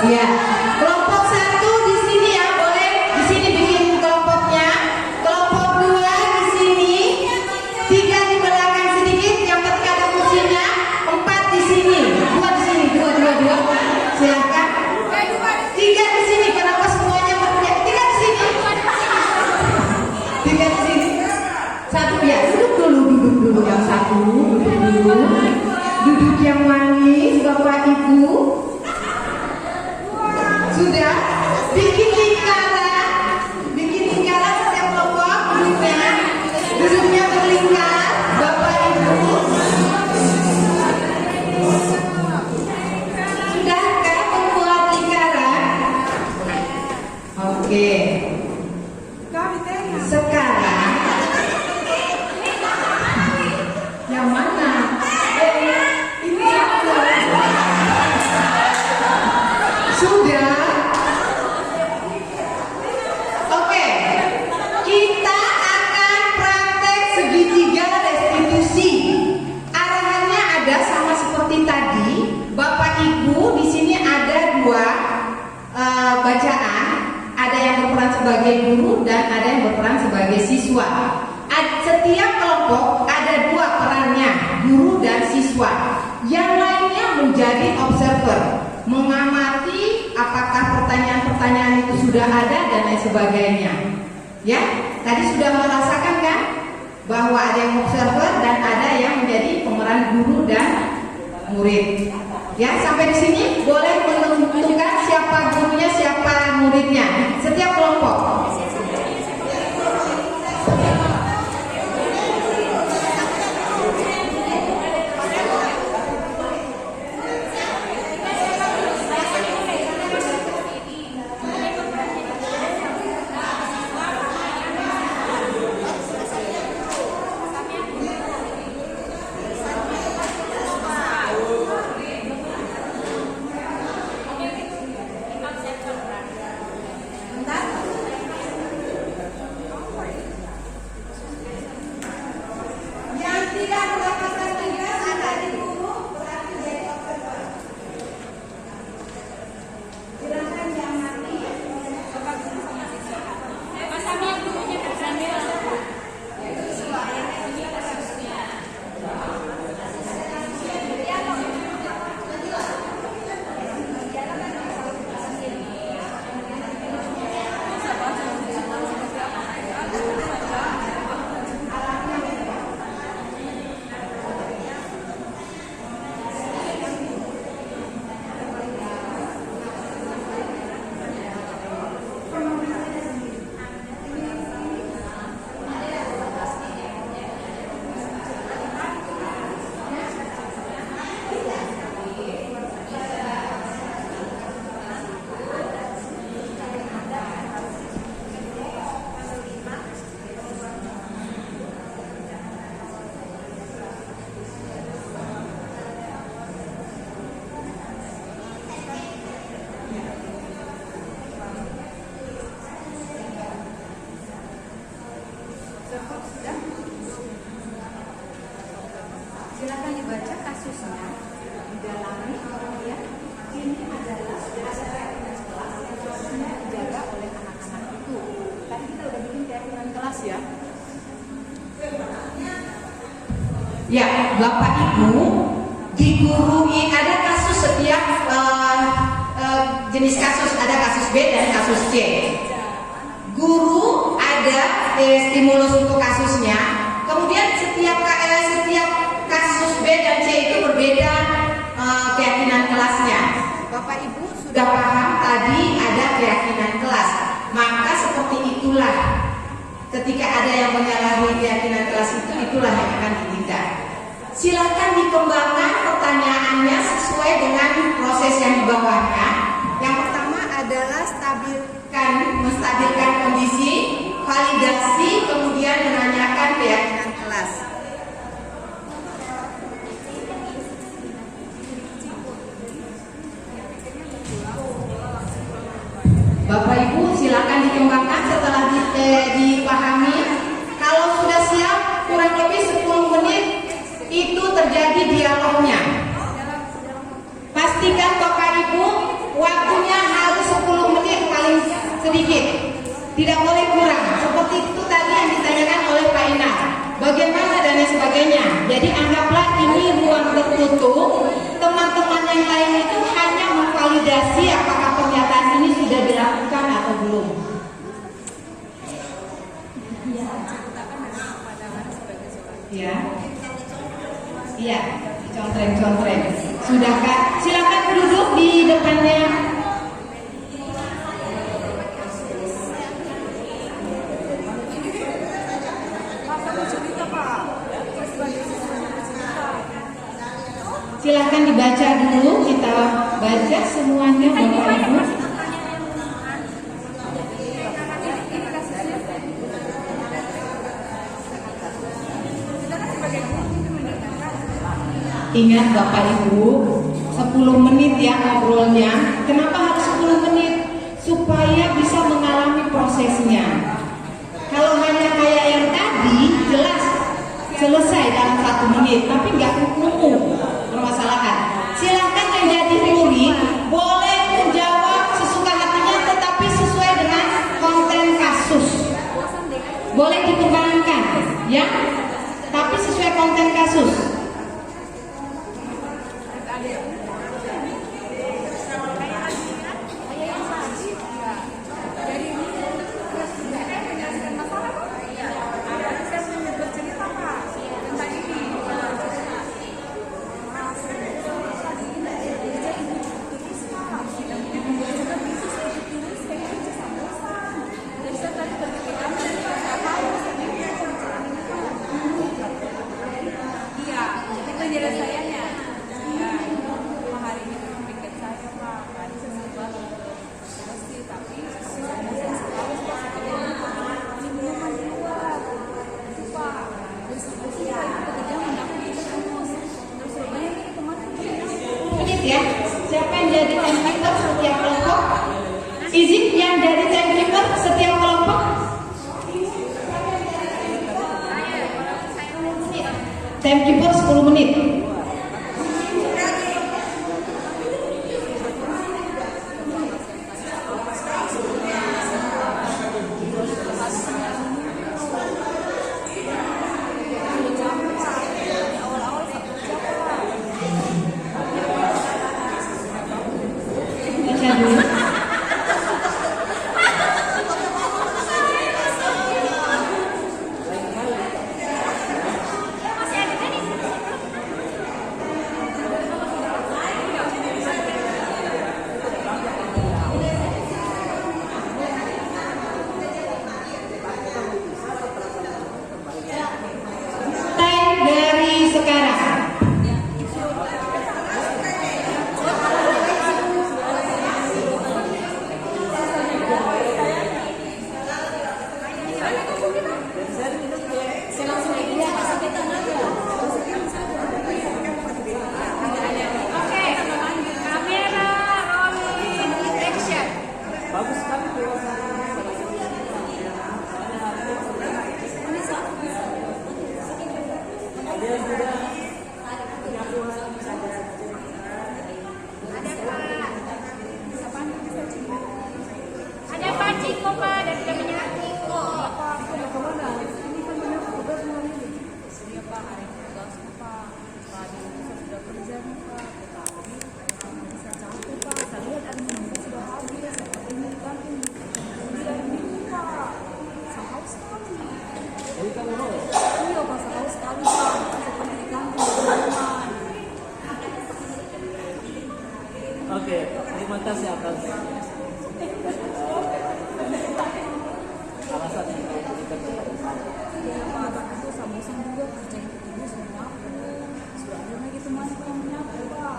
Ya, kelompok 1 di sini ya, boleh di sini bikin kelompoknya. Kelompok 2 di sini, 3 di belakang sedikit, yang ketiga ada kursinya, 4 di sini, 2 di sini, 2. Silakan. 3 di sini, kenapa semuanya berpihak? 3 di sini. 3 di sini. 1 ya, duduk dulu yang 1, duduk dulu. Duduk yang manis, Bapak Ibu. Sudah bikin lingkaran setiap kelompok duduknya berlingkar, Bapak Ibu. Sudahkah membuat lingkaran? Oke. Sekarang yang mana? Ini sudah. Oke, kita akan praktek segitiga restitusi. Arahannya ada sama seperti tadi. Bapak Ibu di sini ada 2 bacaan. Ada yang berperan sebagai guru dan ada yang berperan sebagai siswa. Setiap kelompok ada 2 perannya, guru dan siswa. Yang lainnya menjadi observer, mengamati apakah pertanyaan-pertanyaan itu sudah ada dan lain sebagainya. Ya, tadi sudah merasakan kan bahwa ada yang observer dan ada yang menjadi pemeran guru dan murid. Ya, sampai di sini boleh menentukan siapa gurunya, siapa muridnya. Setiap kelompok. Silakan yang mati Silakan dibaca kasusnya, didalami, kemudian ini adalah rasa keyakinan kelas yang harusnya dijaga oleh anak-anak itu. Tadi kita udah bikin keyakinan kelas ya. Ya, Bapak Ibu, di guru ini ada kasus setiap jenis kasus, ada kasus B dan kasus C. Guru ada stimulus untuk kasusnya, kemudian setiap kasus B dan C itu berbeda keyakinan kelasnya. Bapak Ibu sudah paham tadi ada keyakinan kelas, maka seperti itulah ketika ada yang menyalahi keyakinan kelas itulah yang akan ditindak. Silakan dikembangkan pertanyaannya sesuai dengan proses yang di bawahnya. Yang pertama adalah menstabilkan kondisi, validasi, kemudian menanyakan keyakinan kelas. Bapak Ibu silakan dikembangkan setelah dipahami. Kalau sudah siap kurang lebih 10 menit itu terjadi dialognya. Pastikan Bapak Ibu waktunya harus 10 menit paling sedikit, tidak boleh kurang. Seperti itu tadi yang ditanyakan oleh Pak Inar, bagaimana dan lain sebagainya. Jadi anggaplah ini ruang tertutup. Teman-teman yang lain itu hanya memvalidasi apakah pernyataan ini sudah dilakukan atau belum. Ya, iya, contreng. Sudahkah? Silakan duduk di depannya. Silakan dibaca dulu, kita baca semuanya Bapak Ibu. Ingat Bapak Ibu, 10 menit ya ngobrolnya. Kenapa harus 10 menit? Supaya bisa mengalami prosesnya. Kalau hanya kayak yang tadi, jelas selesai dalam 1 menit, tapi nggak umum permasalahan. Silahkan yang jadi murid boleh menjawab sesuka hatinya, tetapi sesuai dengan konten kasus. Boleh dikembangkan, ya, tapi sesuai konten kasus. Ya, siapa yang jadi timekeeper setiap kelompok? Izin yang jadi timekeeper setiap kelompok? Timekeeper 10 menit. Terima kasih atas alasan yang kau berikan kepada saya. Ya Pak, tapi itu bosan juga kerja itu terus menyapu. Sudah ada lagi temanku yang menyapu Pak.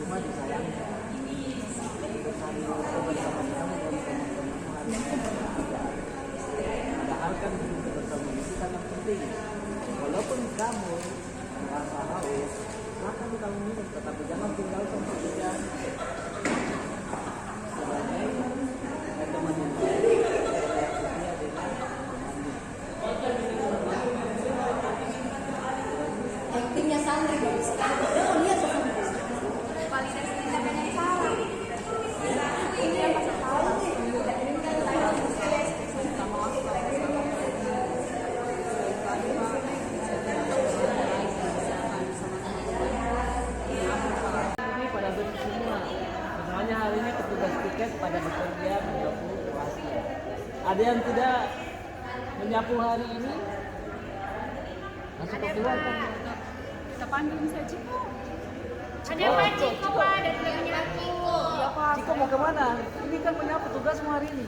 Cuma disayangkan hari kebersamaan kamu dan teman-teman hari ini tidak. Padahal kan hidup kebersamaan itu sangat penting. Walaupun kamu merasa haus, silakan kamu minum, tetapi jangan tinggal sampai hujan. Sebagai teman yang baik, reaksinya dengan temannya. Actingnya Sandri bagus sekali. Lihat Sandri. Kualitas kita banyak salah. Ini yang pas tahu nih. Ini kan Ini pada bentuk semua. Semuanya hari ini petugas tiket pada bekerja menyapu kelasnya. Ada yang tidak menyapu hari ini? Masuk ke keluar kan? kita panggil misalnya Ciko. Ada Pak Ciko, Pak, ada yang menyapu. Iya Pak. Ciko mau kemana? Ini kan menyapu tugasmu hari ini.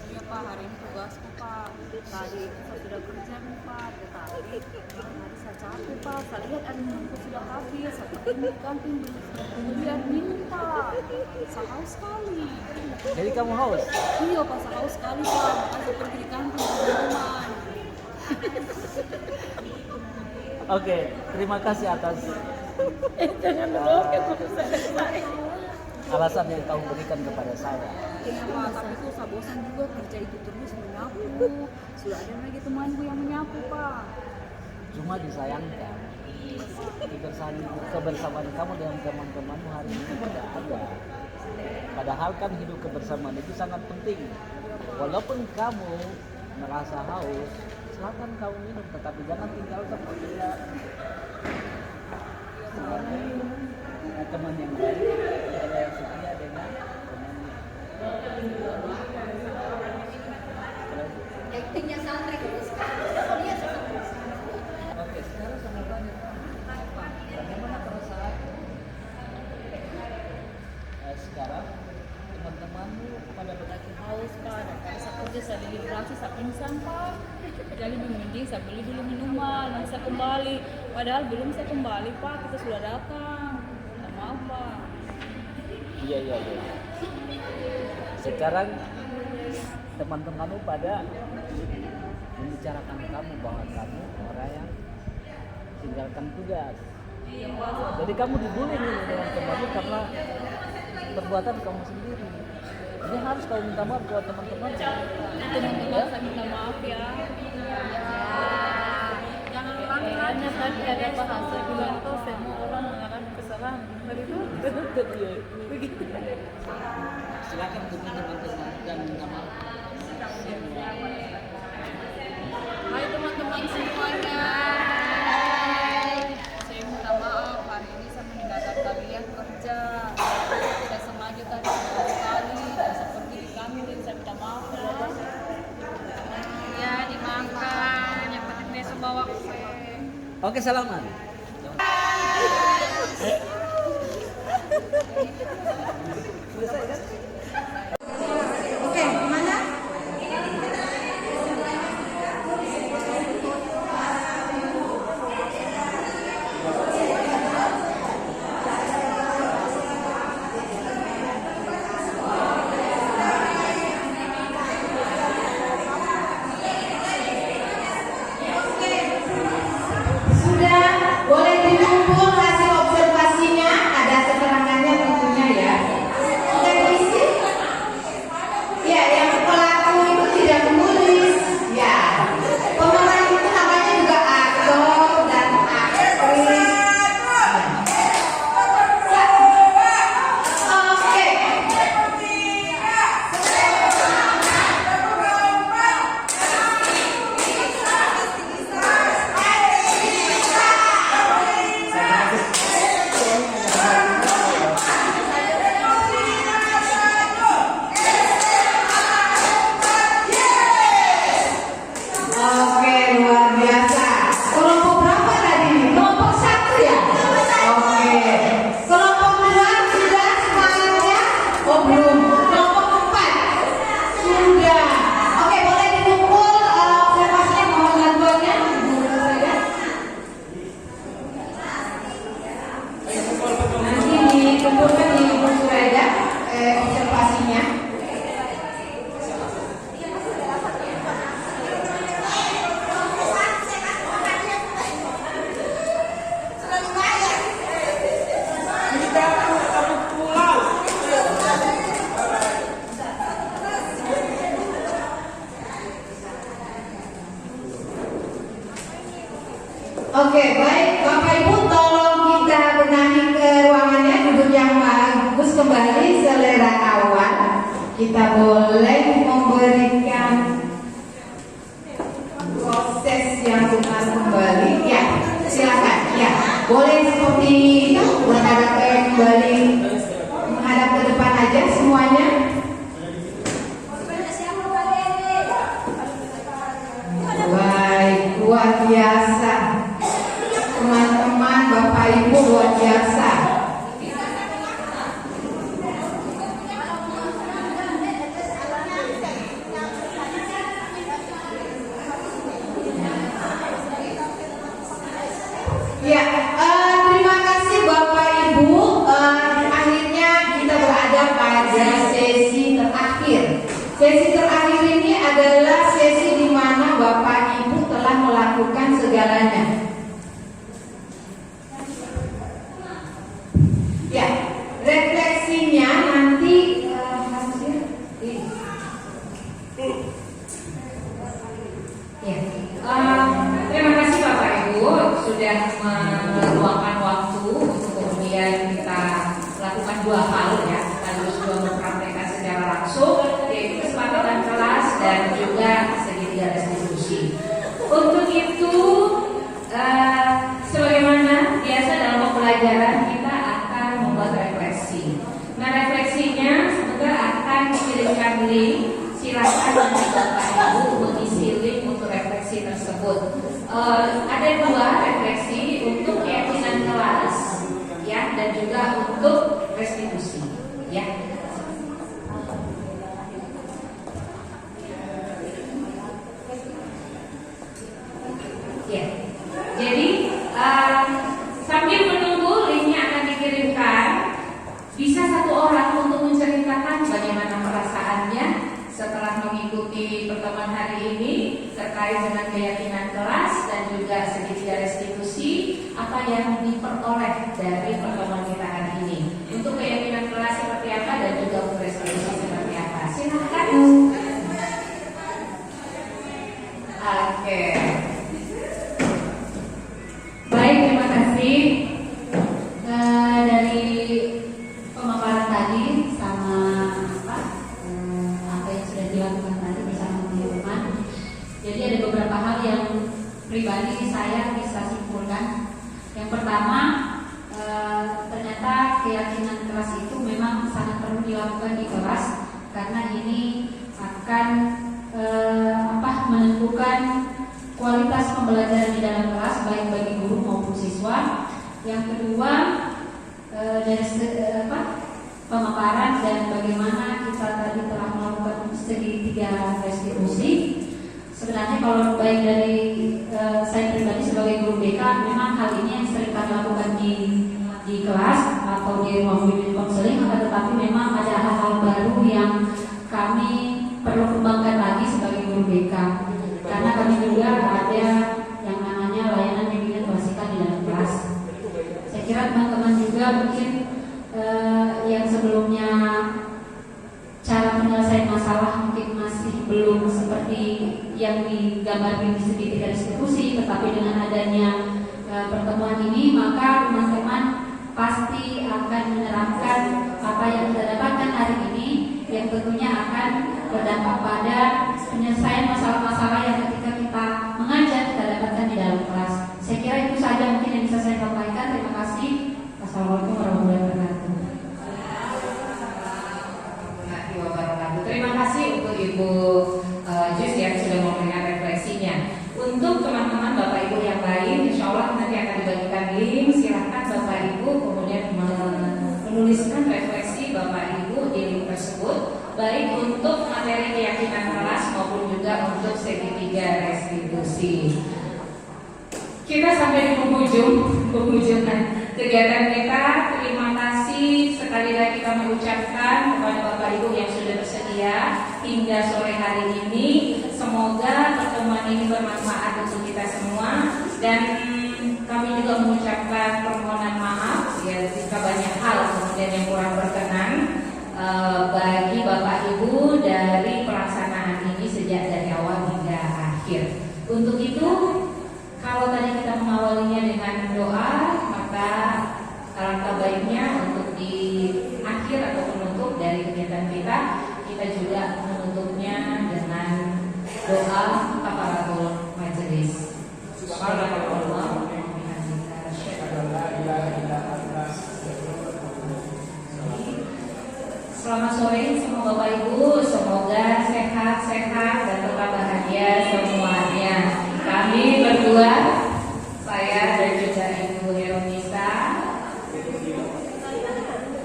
Iya Pak, hari ini tugasku Pak. Tadi saya sudah kerja nih Pak, tetapi hari saya capek Pak. Saya lihat air minumku sudah habis. Saya pergi ke kantin beli air minum Pak. Saya haus sekali. Jadi kamu haus? Iya Pak, saya haus sekali Pak. Makanya saya pergi di kantin beli minuman. Oke, terima kasih atas Jangan dulu, alasan yang kau berikan kepada saya. Iya Pak, tapi itu saya bosan juga kerja itu terus menyapu. Sudah ada lagi temanku yang menyapu Pak. Cuma disayangkan kebersamaan kamu dengan teman-temanmu hari ini tidak ada. Padahal kan hidup kebersamaan itu sangat penting. Walaupun kamu merasa haus, silakan kamu minum, tetapi jangan tinggalkan dia. Sebagai teman yang baik, ada yang setia dengan temannya. Actingnya Sandri bagus sekali. Lihat Oke, sekarang sama tanya, bagaimana perasaan sekarang teman-temanmu pada berarti haus Pak, dan tadi saya kerja saya deliberasi saya pingsan Pak. Jadi mending saya beli dulu minuman, nanti saya kembali. Padahal belum saya kembali Pak, kita sudah datang. Maaf Pak. Iya. Sekarang teman-temanmu pada membicarakan kamu bahwa kamu orang yang tinggalkan tugas. Iya Pak. Jadi kamu dibully nih dengan temanmu karena perbuatan kamu sendiri. Ini harus kamu minta maaf buat teman-teman. Teman-teman saya minta maaf ya. Jangan ulangi lagi. Tadi ada bahasa bilang tuh semua orang mengalami kesalahan. Tadi itu begitu. Silakan hubungi teman-teman dan minta maaf. Hai teman-teman semuanya. Saya minta maaf hari ini saya meninggalkan kalian kerja. Saya sengaja tadi sekali dan saya pergi di kantin. Saya minta maaf ya. Ya dimakan. Yang penting besok bawa kue. Oke, salaman. Selesai kan? Oke, mana? Sudah boleh dikumpul hasil observasinya, ada keterangannya tentunya ya. Sudah diisi? Oke, baik Bapak Ibu, tolong kita benahi ke ruangannya, duduk yang bagus kembali selera awal. Kita boleh memberikan proses yang benar kembali. Ya, silakan. Ya, boleh seperti itu, menghadap kembali, menghadap ke depan aja semuanya. Baik, luar biasa. Teman-teman, Bapak Ibu, luar biasa. Ya, terima kasih Bapak Ibu. Akhirnya kita berada pada sesi terakhir. Sesi terakhir ini adalah sesi di mana Bapak Ibu telah melakukan segalanya. Ya, refleksinya nanti terima kasih Bapak Ibu sudah meluangkan waktu untuk kemudian kita lakukan dua hal ya, sekaligus dua mempraktekkan secara langsung, yaitu kesepakatan kelas dan juga segitiga restitusi. Untuk itu, sebagaimana biasa dalam pembelajaran kita akan membuat refleksi. Nah, refleksinya semoga akan dikirimkan link. Silakan nanti Bapak Ibu mengisi link untuk refleksi tersebut. Ada dua refleksi, untuk keyakinan kelas, ya, dan juga untuk restitusi, ya. Ya, jadi sambil menunggu linknya akan dikirimkan, bisa satu orang untuk menceritakan bagaimana perasaannya setelah mengikuti pertemuan hari ini terkait dengan keyakinan kelas dan juga segitiga restitusi, apa yang diperoleh dari pertemuan kita hari ini. Untuk keyakinan kelas seperti apa dan juga untuk restitusi seperti apa. Silakan. Oke. Baik, terima kasih. Dari pemaparan tadi sama apa yang sudah dilakukan tadi bersama teman-teman. Jadi ada beberapa hal yang pribadi saya bisa simpulkan. Yang pertama, ternyata keyakinan kelas itu memang sangat perlu dilakukan di kelas, karena ini akan menentukan kualitas pembelajaran di dalam kelas baik bagi guru maupun siswa. Yang kedua, dari pemaparan dan bagaimana kita tadi telah melakukan segitiga restitusi. Sebenarnya kalau baik dari saya pribadi sebagai guru BK, memang hal ini yang sering kami lakukan di kelas atau di ruang bimbing konseling, tetapi memang ada hal-hal baru yang kami perlu kembangkan lagi sebagai guru BK, karena kami juga ada yang namanya layanan bimbingan klasika di dalam kelas. Saya kira teman-teman juga mungkin yang sebelumnya cara menyelesaikan masalah mungkin masih belum seperti yang digambarkan di segitiga restitusi, tetapi dengan adanya pertemuan ini maka teman-teman pasti akan menerapkan apa yang kita dapatkan hari ini, yang tentunya akan berdampak pada penyelesaian masalah-masalah yang ketika kita mengajar kita dapatkan di dalam kelas. Saya kira itu saja mungkin yang bisa saya sampaikan. Terima kasih. Wassalamualaikum warahmatullahi wabarakatuh. Terima kasih untuk Ibu Jus yang sudah memberikan refleksinya. Untuk teman-teman Bapak Ibu yang lain, insya Allah nanti akan dibagikan link. Silahkan Bapak Ibu kemudian menuliskan refleksi Bapak Ibu di link tersebut, baik untuk materi keyakinan kelas maupun juga untuk segitiga restitusi. Kita sampai di penghujung kegiatan kita. Terima kasih sekali lagi kami ucapkan kepada Bapak Ibu yang sudah bersedia hingga sore hari ini. Semoga pertemuan ini bermanfaat untuk kita semua, dan kami juga mengucapkan permohonan maaf ya jika banyak hal kemudian yang kurang berkenan bagi Bapak Ibu dari pelaksanaan ini sejak dari awal hingga akhir. Untuk itu, kalau tadi kita mengawali mengawalinya dengan doa, maka alangkah baiknya untuk di akhir atau penutup dari kegiatan kita, kita juga menutupnya dengan doa kafaratul majelis. Subhanallah. Selamat sore semua Bapak Ibu, semoga sehat-sehat dan tetap bahagia semuanya. Kami berdua, saya dan juga Ibu Heronisa.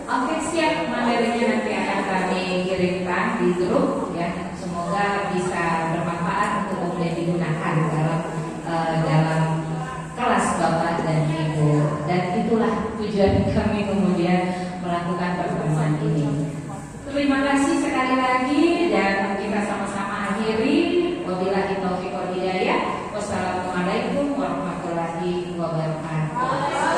Oke, siap, materinya nanti akan kami kirimkan di grup ya. Semoga bisa bermanfaat untuk kemudian digunakan dalam kelas Bapak dan Ibu. Dan itulah tujuan kami kemudian melakukan pertemuan ini. Terima kasih sekali lagi dan kita sama-sama akhiri. Wabillahi taufiq wal hidayah. Wassalamualaikum warahmatullahi wabarakatuh.